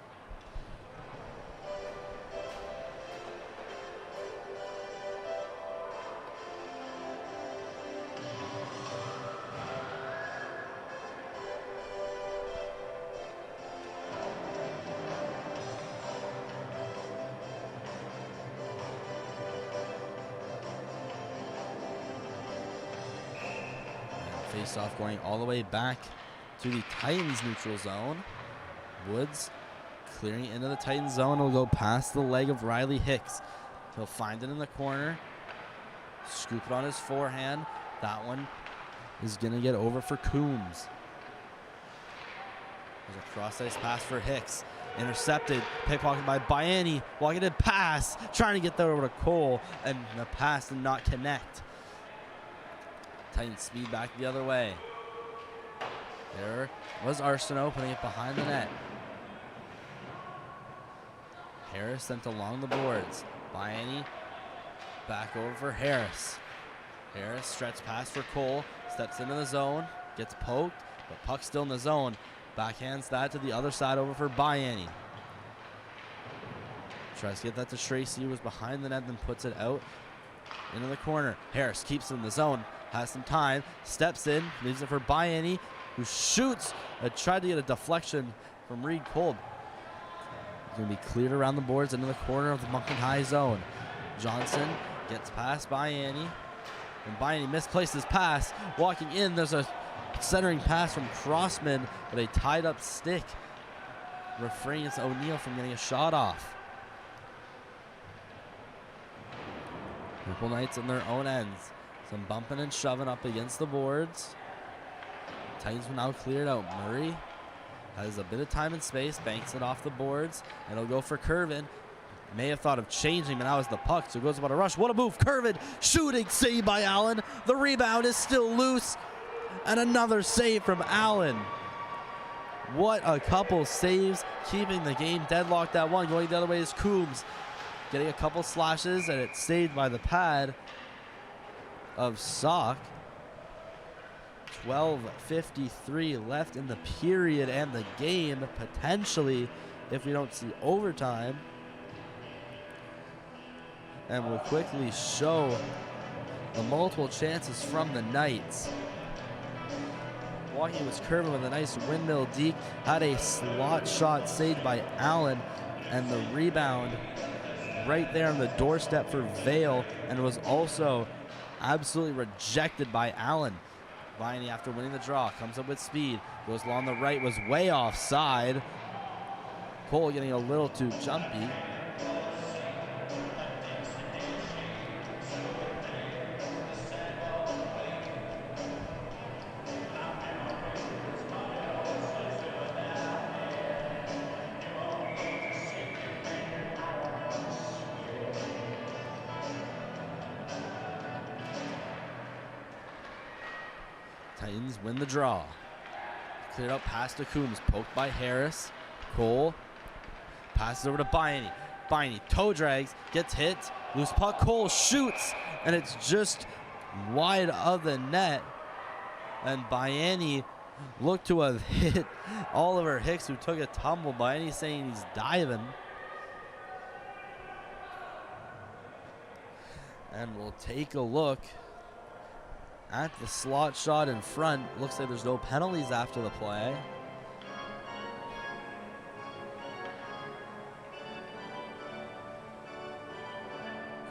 Face-off going all the way back to the Titans neutral zone. Woods clearing into the Titans zone. Will go past the leg of Riley Hicks. He'll find it in the corner. Scoop it on his forehand. That one is going to get over for Coombs. There's a cross-ice pass for Hicks. Intercepted, pickpocketed by Biani. Walking in pass, trying to get that over to Cole, and the pass did not connect. Titans speed back the other way. There was Arsenault putting it behind the net. Harris sent along the boards. Biani back over for Harris. Harris stretch pass for Cole. Steps into the zone. Gets poked, but puck's still in the zone. Backhands that to the other side over for Biani. Tries to get that to Tracy, who was behind the net, then puts it out into the corner. Harris keeps it in the zone. Has some time, steps in, leaves it for Biani, who shoots. Tried to get a deflection from Reed Kolb. He's going to be cleared around the boards into the corner of the Moncton High zone. Johnson gets past Biani, and Biani misplaced his pass. Walking in, there's a centering pass from Crossman, but a tied-up stick refrains O'Neill from getting a shot off. Purple Knights in their own ends. Some bumping and shoving up against the boards. Titans will now clear it out. Murray has a bit of time and space, banks it off the boards, and it'll go for Curvin. May have thought of changing, but now it's the puck, so it goes about a rush. What a move. Curvin shooting, save by Allen. The rebound is still loose, and another save from Allen. What a couple saves, keeping the game deadlocked at one. Going the other way is Coombs, getting a couple slashes, and it's saved by the pad of Sock. 12:53 left in the period and the game, potentially, if we don't see overtime. And we'll quickly show the multiple chances from the Knights. Walking was Curvin with a nice windmill deke, had a slot shot saved by Allen, and the rebound right there on the doorstep for Vale, and it was also absolutely rejected by Allen. Viney, after winning the draw, comes up with speed, goes along the right, was way offside. Cole getting a little too jumpy. Titans win the draw. Cleared up past to Coombs, poked by Harris. Cole passes over to Biani. Biani toe drags, gets hit, loose puck. Cole shoots, and it's just wide of the net. And Biani looked to have hit Oliver Hicks, who took a tumble. Biani saying he's diving. And we'll take a look at the slot shot in front. Looks like there's no penalties after the play.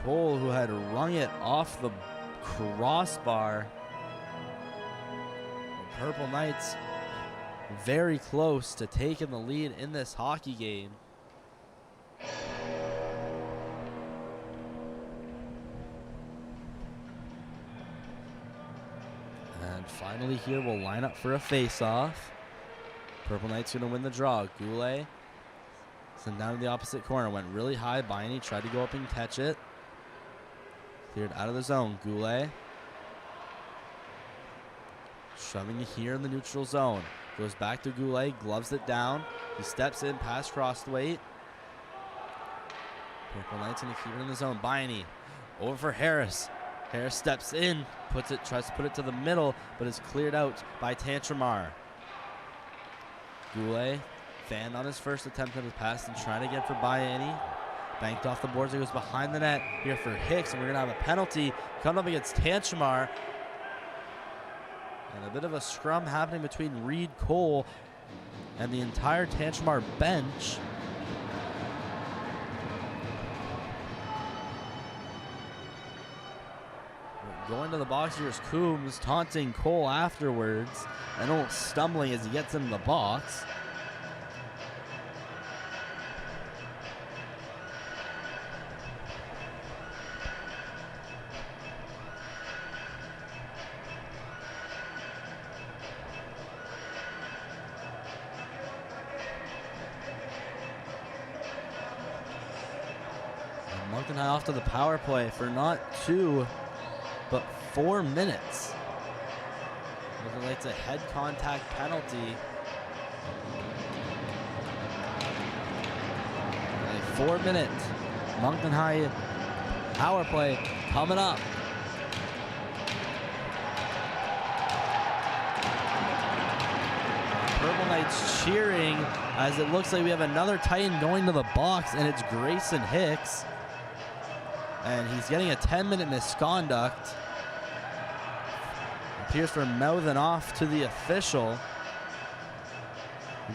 Cole, who had rung it off the crossbar. The Purple Knights very close to taking the lead in this hockey game. And finally here we'll line up for a face-off. Purple Knights gonna win the draw. Goulet sent down to the opposite corner. Went really high. Biney tried to go up and catch it. Cleared out of the zone. Goulet shoving it here in the neutral zone. Goes back to Goulet. Gloves it down. He steps in past Crossthwaite. Purple Knights gonna keep it in the zone. Biney over for Harris. Harris steps in, tries to put it to the middle, but is cleared out by Tantramar. Goulet fanned on his first attempt at his pass and trying again for Bayani. Banked off the boards. It goes behind the net here for Hicks, and we're going to have a penalty coming up against Tantramar. And a bit of a scrum happening between Reed Cole and the entire Tantramar bench. Going to the box, here's Coombs taunting Cole afterwards and almost stumbling as he gets into the box. And Moncton High off to the power play for not 2 but 4 minutes. Looking like it's a head contact penalty. A 4-minute Moncton High power play coming up. Purple Knights cheering as it looks like we have another Titan going to the box, and it's Grayson Hicks. And he's getting a 10-minute misconduct. Appears for mouthing off to the official.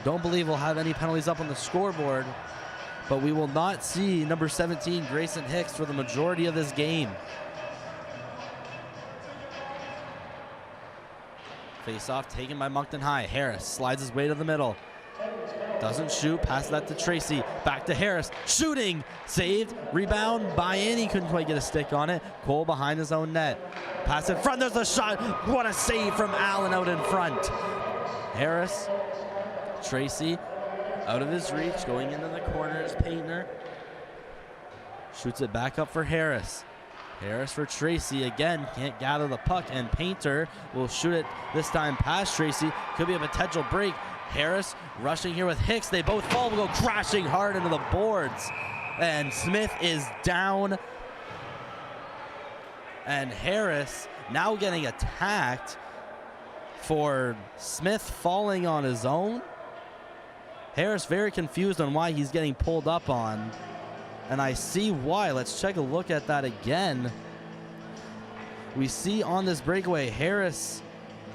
Don't believe we'll have any penalties up on the scoreboard, but we will not see number 17, Grayson Hicks, for the majority of this game. Face-off taken by Moncton High. Harris slides his way to the middle. Doesn't shoot, pass that to Tracy, back to Harris, shooting, saved, rebound, Bayani couldn't quite get a stick on it. Cole behind his own net, pass in front, there's the shot, what a save from Allen out in front. Harris, Tracy, out of his reach, going into the corner is Painter. Shoots it back up for Harris. Harris for Tracy, again, can't gather the puck, and Painter will shoot it this time past Tracy, could be a potential break. Harris rushing here with Hicks. They both fall, will go crashing hard into the boards. And Smith is down. And Harris now getting attacked for Smith falling on his own. Harris very confused on why he's getting pulled up on. And I see why. Let's take a look at that again. We see on this breakaway, Harris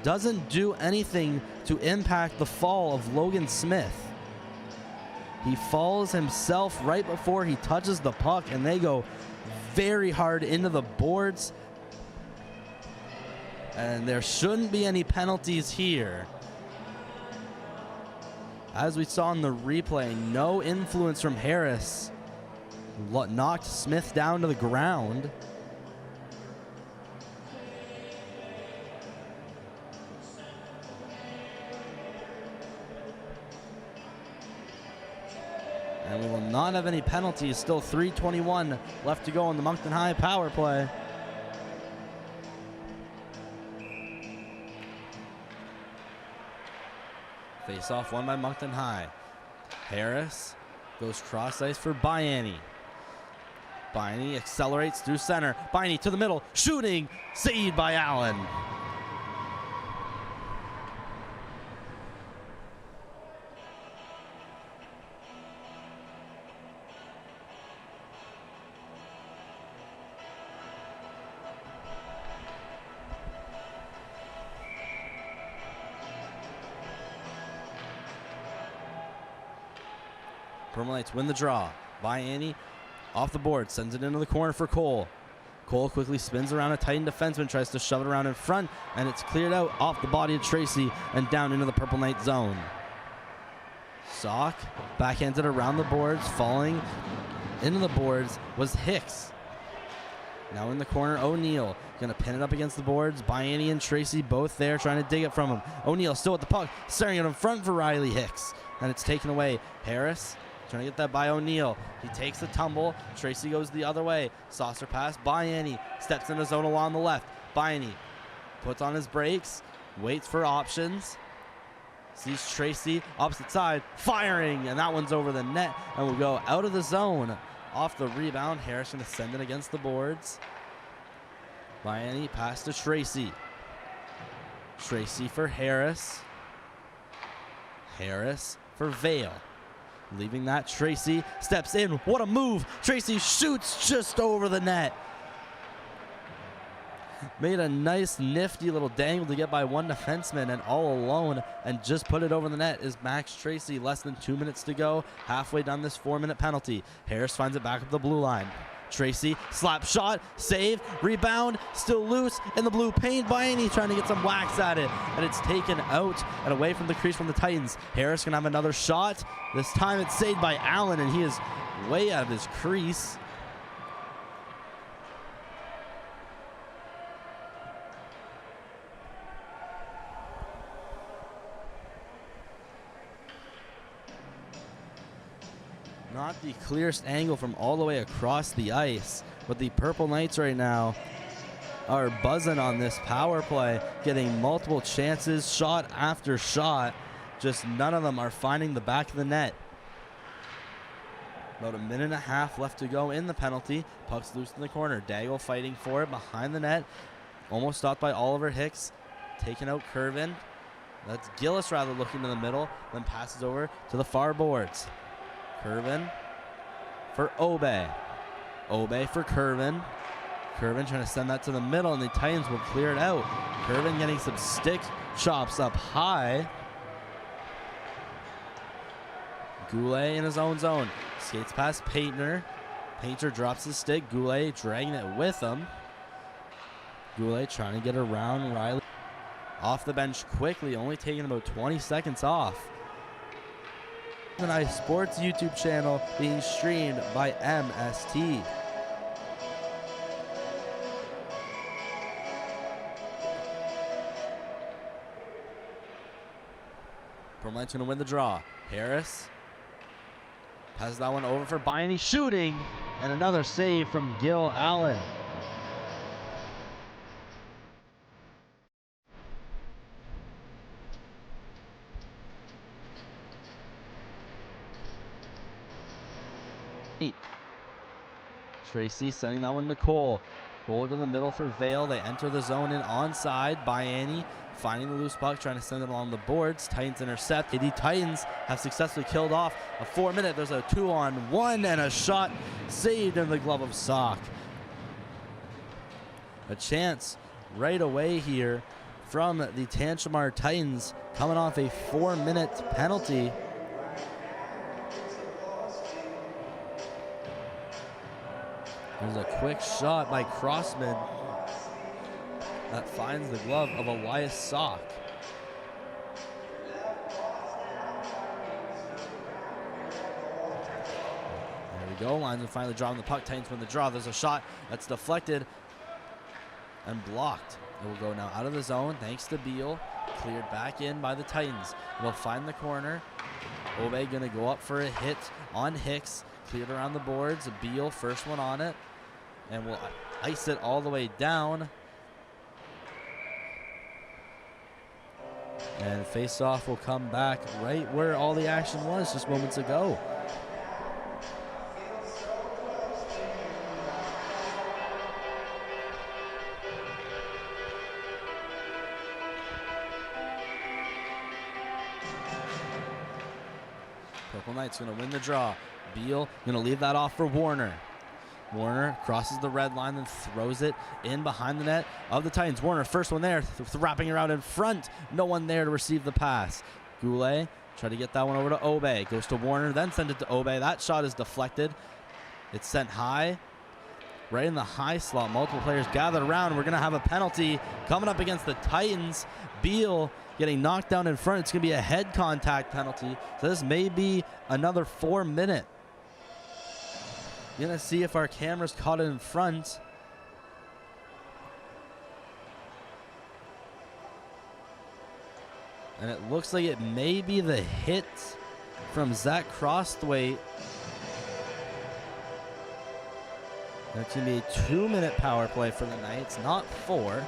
doesn't do anything to impact the fall of Logan Smith. He falls himself right before he touches the puck, and they go very hard into the boards. And there shouldn't be any penalties here. As we saw in the replay, no influence from Harris. Knocked Smith down to the ground. And we will not have any penalties. Still 3:21 left to go on the Moncton High power play. Face off won by Moncton High. Harris goes cross ice for Bayani. Bayani accelerates through center. Bayani to the middle, shooting, saved by Allen. Purple Knights win the draw. Biani off the board, sends it into the corner for Cole. Cole quickly spins around a Titan defenseman, tries to shove it around in front, and it's cleared out off the body of Tracy and down into the Purple Knight zone. Sock backhanded around the boards, falling into the boards was Hicks. Now in the corner, O'Neal gonna pin it up against the boards. Biani and Tracy both there trying to dig it from him. O'Neal still with the puck, staring it in front for Riley Hicks, and it's taken away. Harris trying to get that by O'Neal. He takes the tumble. Tracy goes the other way. Saucer pass. Biani steps in the zone along the left. Biani puts on his brakes, waits for options. Sees Tracy opposite side, firing, and that one's over the net and will go out of the zone. Off the rebound, Harris going to send it against the boards. Biani pass to Tracy. Tracy for Harris. Harris for Vale. Leaving that, Tracy steps in. What a move. Tracy shoots just over the net. Made a nice, nifty little dangle to get by one defenseman, and all alone, and just put it over the net is Max Tracy. Less than 2 minutes to go. Halfway done this 4-minute penalty. Harris finds it back up the blue line. Tracy, slap shot, save, rebound, still loose in the blue paint. Biani trying to get some wax at it, and it's taken out and away from the crease from the Titans. Harris gonna have another shot. This time it's saved by Allen, and he is way out of his crease. Not the clearest angle from all the way across the ice, but the Purple Knights right now are buzzing on this power play, getting multiple chances, shot after shot. Just none of them are finding the back of the net. About 1.5 minutes left to go in the penalty. Puck's loose in the corner. Daigle fighting for it behind the net. Almost stopped by Oliver Hicks. Taking out Curvin. That's Gillis rather looking to the middle, then passes over to the far boards. Curvin for Obey. Obey for Curvin. Curvin trying to send that to the middle, and the Titans will clear it out. Curvin getting some stick chops up high. Goulet in his own zone. Skates past Painter. Painter drops his stick. Goulet dragging it with him. Goulet trying to get around Riley. Off the bench quickly, only taking about 20 seconds off. Ice Sports YouTube channel being streamed by MST. Purple Knights going to win the draw. Harris passes that one over for Biani, shooting, and another save from Gil Allen. Tracy sending that one to Cole. Cole to the middle for Vale. They enter the zone in onside. Biani finding the loose puck, trying to send it along the boards. Titans intercept. The Titans have successfully killed off a 4-minute. There's a 2-on-1 and a shot saved in the glove of Sock. A chance right away here from the Tantramar Titans, coming off a 4-minute penalty. There's a quick shot by Crossman that finds the glove of Elias Sock. There we go. Linesman finally drawing the puck. Titans win the draw. There's a shot that's deflected and blocked. It will go now out of the zone thanks to Beal. Cleared back in by the Titans. They'll find the corner. Obey going to go up for a hit on Hicks. Cleared around the boards. Beal, first one on it. And will ice it all the way down. And face-off will come back right where all the action was just moments ago. Purple Knights going to win the draw. Beal going to leave that off for Warner. Warner crosses the red line and throws it in behind the net of the Titans. Warner, first one there, wrapping around in front. No one there to receive the pass. Goulet Try to get that one over to Obey. Goes to Warner, then send it to Obey. That shot is deflected. It's sent high. Right in the high slot. Multiple players gathered around. We're going to have a penalty coming up against the Titans. Beal getting knocked down in front. It's going to be a head contact penalty. So this may be another 4 minute. Going to see if our cameras caught it in front. And it looks like it may be the hit from Zach Crosthwaite. That's going to be a 2-minute power play for the Knights, not 4.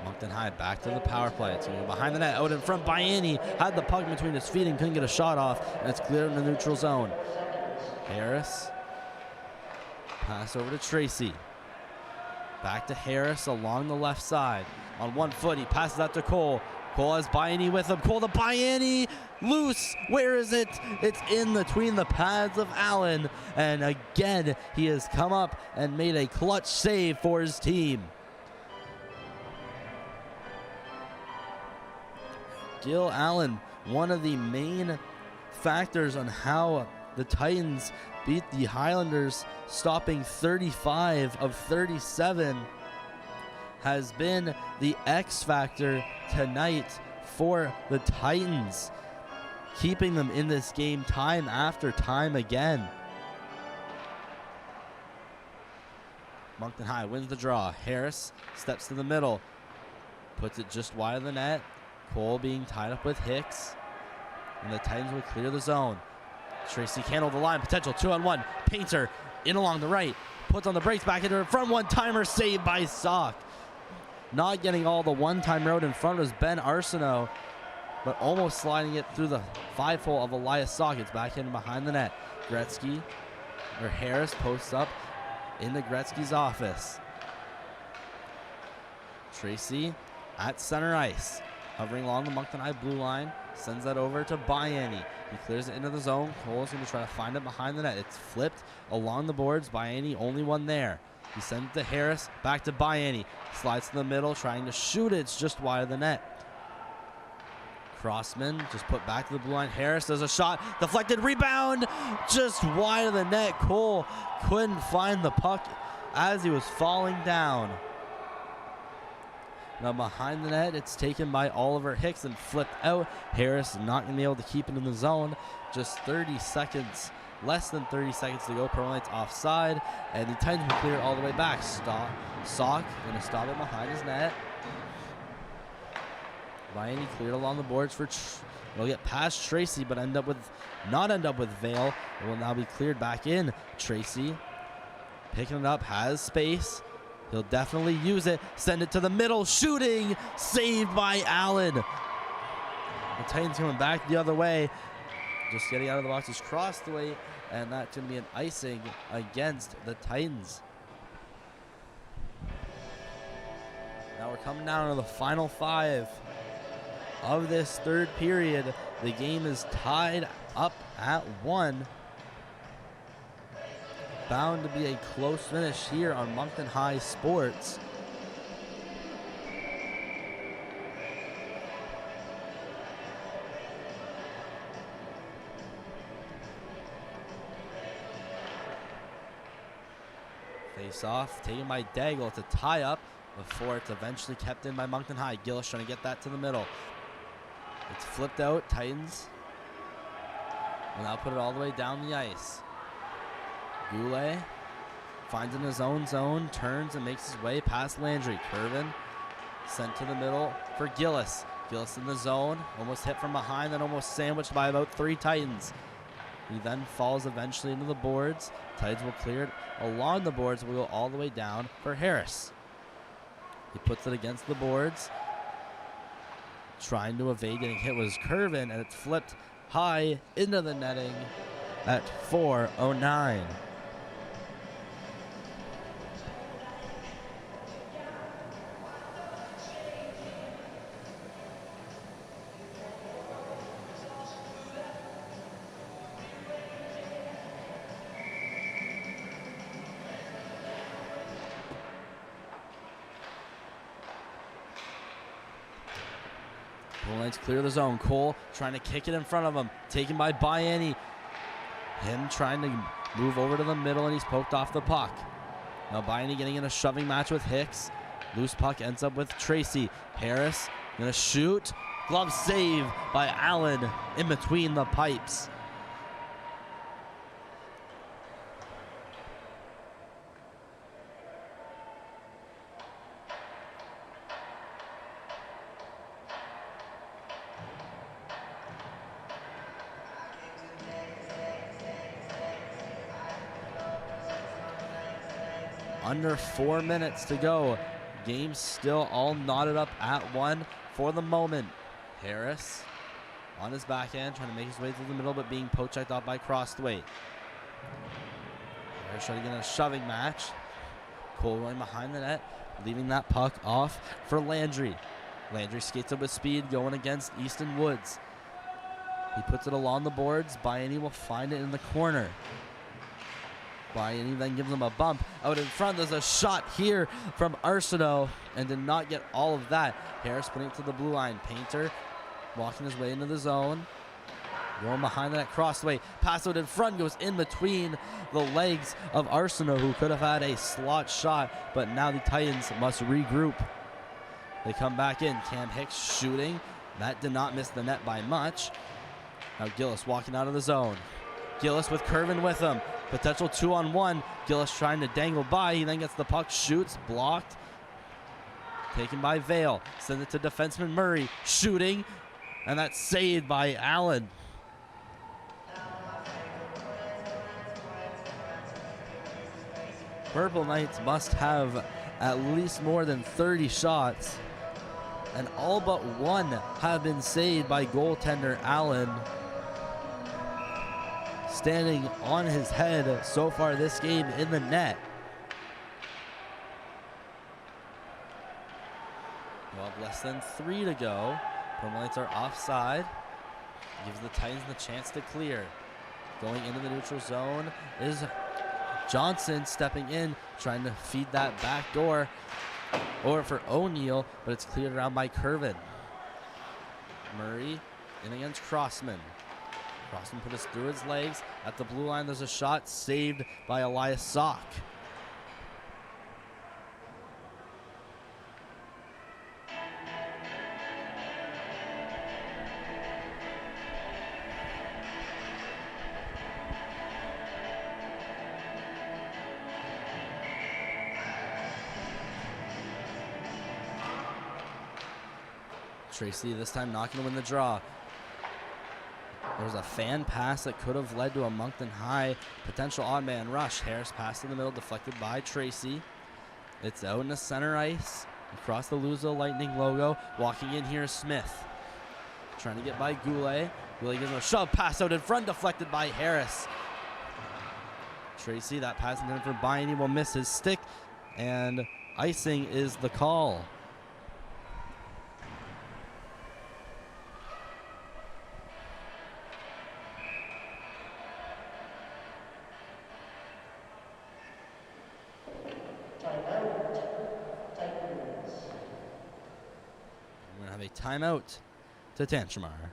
Moncton High back to the power play. It's going to go behind the net. Out in front, Biani had the puck between his feet and couldn't get a shot off. And it's cleared in the neutral zone. Harris. Pass over to Tracy. Back to Harris along the left side. On 1 foot, he passes that to Cole. Cole has Biani with him. Cole to Biani. Loose. Where is it? It's in between the pads of Allen. And again, he has come up and made a clutch save for his team. Gil Allen, one of the main factors on how the Titans beat the Highlanders, stopping 35 of 37, has been the X factor tonight for the Titans, keeping them in this game time after time again. Moncton High wins the draw. Harris steps to the middle, puts it just wide of the net. Cole being tied up with Hicks, and the Titans will clear the zone. Tracy can't hold the line. Potential 2-on-1. Painter in along the right. Puts on the brakes back into it. From one-timer saved by Sock. Not getting all the one-time road in front was Ben Arsenault, but almost sliding it through the 5-hole of Elias Sock. It's back in behind the net. Gretzky, or Harris, posts up into Gretzky's office. Tracy at center ice. Hovering along the Moncton High blue line. Sends that over to Biani. He clears it into the zone. Cole's going to try to find it behind the net. It's flipped along the boards. Biani, only one there. He sends it to Harris. Back to Biani. Slides to the middle, trying to shoot it. It's just wide of the net. Crossman just put back to the blue line. Harris does a shot. Deflected rebound. Just wide of the net. Cole couldn't find the puck as he was falling down. Now behind the net, it's taken by Oliver Hicks and flipped out. Harris not going to be able to keep it in the zone. Just 30 seconds, less than 30 seconds to go. Pro-Knight's offside, and the Titans will clear it all the way back. Sock going to stop it behind his net. Biani cleared along the boards for. It'll get past Tracy, but not end up with Vale. It will now be cleared back in. Tracy picking it up, has space. He'll definitely use it. Send it to the middle. Shooting. Saved by Allen. The Titans coming back the other way. Just getting out of the box is Crosthwaite. And that's going to be an icing against the Titans. Now we're coming down to the final 5 of this third period. The game is tied up at 1. Bound to be a close finish here on Moncton High Sports. Face off, taken by Daigle. It's a tie up before it's eventually kept in by Moncton High. Gillis trying to get that to the middle. It's flipped out. Titans will now put it all the way down the ice. Goulet finds in his own zone, turns and makes his way past Landry. Curvin sent to the middle for Gillis. Gillis in the zone, almost hit from behind, then almost sandwiched by about 3 Titans. He then falls eventually into the boards. Titans will clear it along the boards. Will go all the way down for Harris. He puts it against the boards. Trying to evade getting hit was Curvin, and it's flipped high into the netting at 4:09. Blue Knights clear the zone. Cole trying to kick it in front of him. Taken by Bayani. Him trying to move over to the middle, and he's poked off the puck. Now Bayani getting in a shoving match with Hicks. Loose puck ends up with Tracy. Harris gonna shoot. Glove save by Allen in between the pipes. Under 4 minutes to go. Game still all knotted up at 1 for the moment. Harris on his backhand, trying to make his way through the middle, but being poke-checked off by Crosthwaite. Harris trying to get in a shoving match. Cole running behind the net, leaving that puck off for Landry. Landry skates up with speed, going against Easton Woods. He puts it along the boards. Bayani will find it in the corner. Bayani then gives him a bump out in front. There's a shot here from Arsenault and did not get all of that. Harris putting it to the blue line. Painter walking his way into the zone. Going behind that Crossway. Pass out in front, goes in between the legs of Arsenault, who could have had a slot shot, but now the Titans must regroup. They come back in. Cam Hicks shooting. That did not miss the net by much. Now Gillis walking out of the zone. Gillis with Curvin with him. Potential 2-on-1. Gillis trying to dangle by. He then gets the puck, shoots, blocked. Taken by Vale. Send it to defenseman Murray. Shooting. And that's saved by Allen. Purple Knights must have at least more than 30 shots. And all but one have been saved by goaltender Allen. Standing on his head so far this game in the net. We'll have less than 3 to go. Purple Knights are offside. Gives the Titans the chance to clear. Going into the neutral zone is Johnson stepping in, trying to feed that back door over for O'Neal, but it's cleared around by Curvin. Murray in against Crossman. Crossman put us through his legs. At the blue line, there's a shot saved by Elias Sock. Tracy this time not going to win the draw. There was a fan pass that could have led to a Moncton High potential odd man rush. Harris passed in the middle, deflected by Tracy. It's out in the center ice, across the Louisville Lightning logo. Walking in here is Smith. Trying to get by Goulet. Goulet gives him a shove, pass out in front, deflected by Harris. Tracy, that pass intended for Bayani, will miss his stick, and icing is the call. Timeout to Tantramar.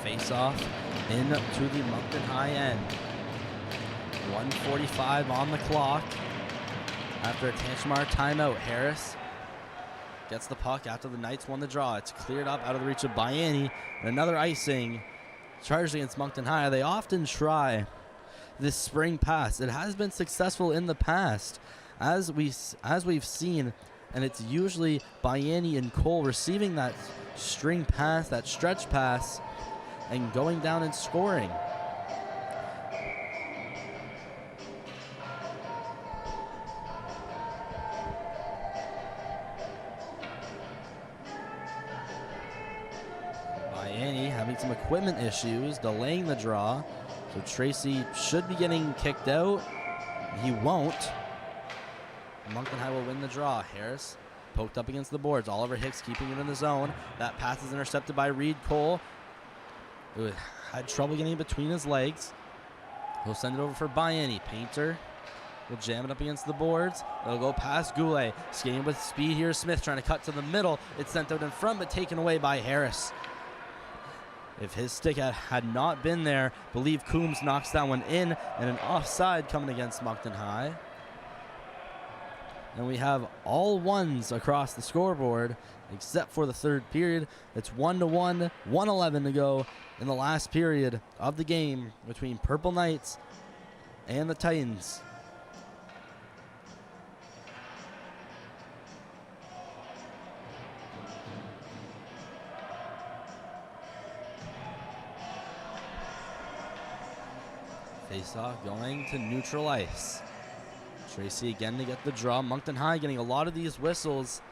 Face off into the Moncton High end. 1:45 on the clock after a Tantramar timeout. Harris gets the puck after the Knights won the draw. It's cleared up out of the reach of Bayani. And another icing charged against Moncton High. They often try this spring pass. It has been successful in the past, as we've seen, and it's usually Bayani and Cole receiving that string pass, that stretch pass, and going down and scoring. Bayani having some equipment issues, delaying the draw. So Tracy should be getting kicked out. He won't. Moncton High will win the draw. Harris poked up against the boards. Oliver Hicks keeping it in the zone. That pass is intercepted by Reed Cole, who had trouble getting between his legs. He'll send it over for Bayani. Painter will jam it up against the boards. It'll go past Goulet. Skating with speed here. Smith trying to cut to the middle. It's sent out in front, but taken away by Harris. If his stick had not been there, I believe Coombs knocks that one in, and an offside coming against Moncton High. And we have all ones across the scoreboard, except for the third period. It's 1-1, 1:11 to go in the last period of the game between Purple Knights and the Titans. Face-off going to neutral ice. Tracy again to get the draw. Moncton High getting a lot of these whistles.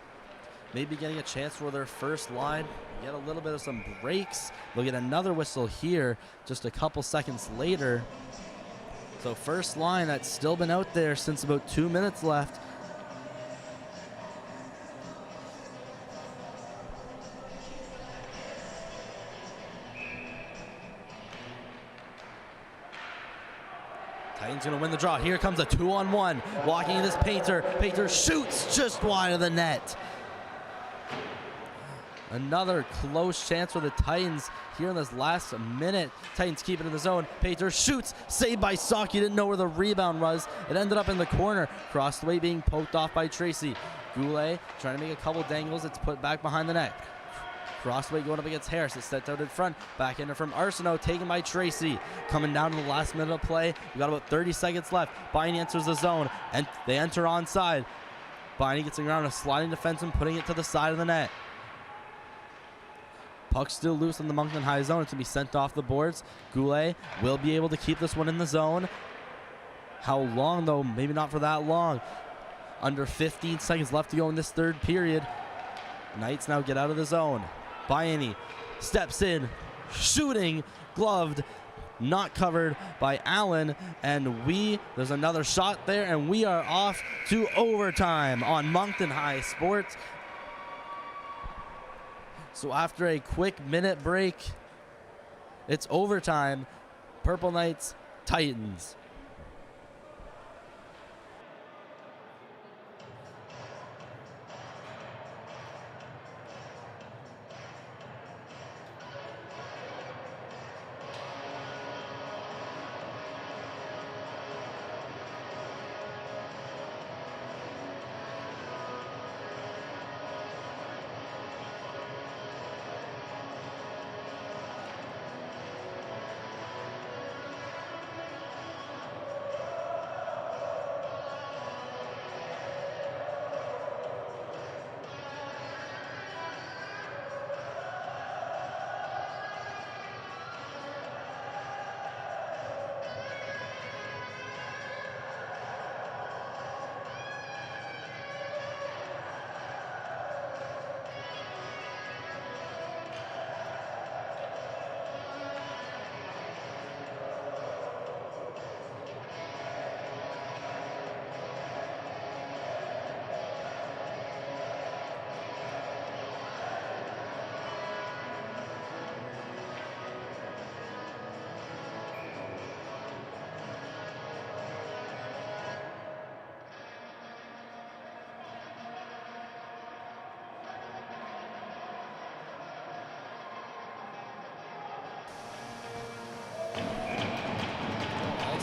Maybe getting a chance for their first line. Get a little bit of some breaks. They'll get another whistle here just a couple seconds later. So first line that's still been out there since about 2 minutes left. Titans going to win the draw. Here comes a 2-on-1. Walking in this Painter. Painter shoots just wide of the net. Another close chance for the Titans here in this last minute. Titans keep it in the zone. Painter shoots. Saved by Saki. Didn't know where the rebound was. It ended up in the corner. Crossed away, being poked off by Tracy. Goulet trying to make a couple dangles. It's put back behind the net. Crossway going up against Harris. It's set out in front. Back ender from Arsenault, taken by Tracy. Coming down to the last minute of play. We got about 30 seconds left. Biney enters the zone, and they enter onside. Biney gets around a sliding defenseman, putting it to the side of the net. Puck still loose in the Moncton High zone. It's going to be sent off the boards. Goulet will be able to keep this one in the zone. How long, though? Maybe not for that long. Under 15 seconds left to go in this third period. Knights now get out of the zone. Bayani steps in, shooting, gloved, not covered by Allen, and there's another shot there, and we are off to overtime on Moncton High Sports. So after a quick minute break, it's overtime. Purple Knights, Titans.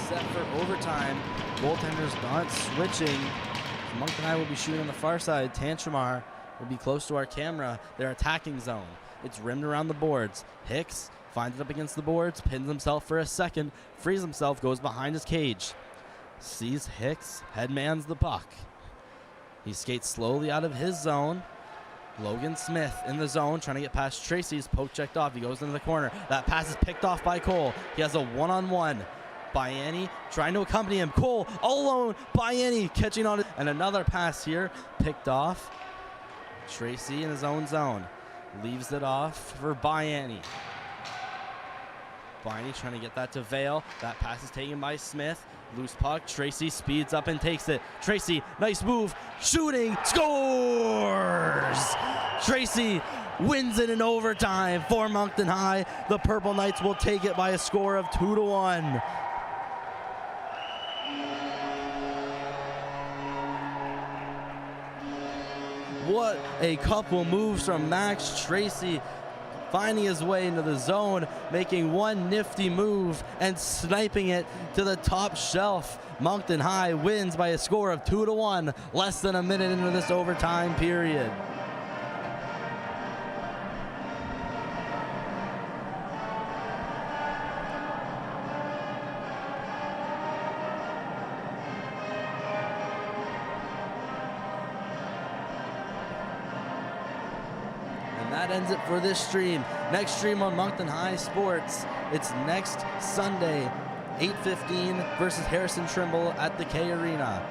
Set for overtime. Goaltenders not switching. Moncton High will be shooting on the far side. Tantramar will be close to our camera. Their attacking zone. It's rimmed around the boards. Hicks finds it up against the boards, pins himself for a second, frees himself, goes behind his cage. Sees Hicks, headmans the puck. He skates slowly out of his zone. Logan Smith in the zone, trying to get past Tracy's poke checked off. He goes into the corner. That pass is picked off by Cole. He has a one-on-one. Biani trying to accompany him. Cole all alone. Biani catching on it. And another pass here picked off. Tracy in his own zone. Leaves it off for Biani. Biani trying to get that to Vale. That pass is taken by Smith. Loose puck. Tracy speeds up and takes it. Tracy, nice move. Shooting. Scores! Tracy wins it in overtime for Moncton High. The Purple Knights will take it by a score of 2-1. What a couple moves from Max Tracy, finding his way into the zone, making one nifty move and sniping it to the top shelf. Moncton High wins by a score of 2-1, less than a minute into this overtime period. That ends it for this stream. Next stream on Moncton High Sports. It's next Sunday, 8:15 versus Harrison Trimble at the K Arena.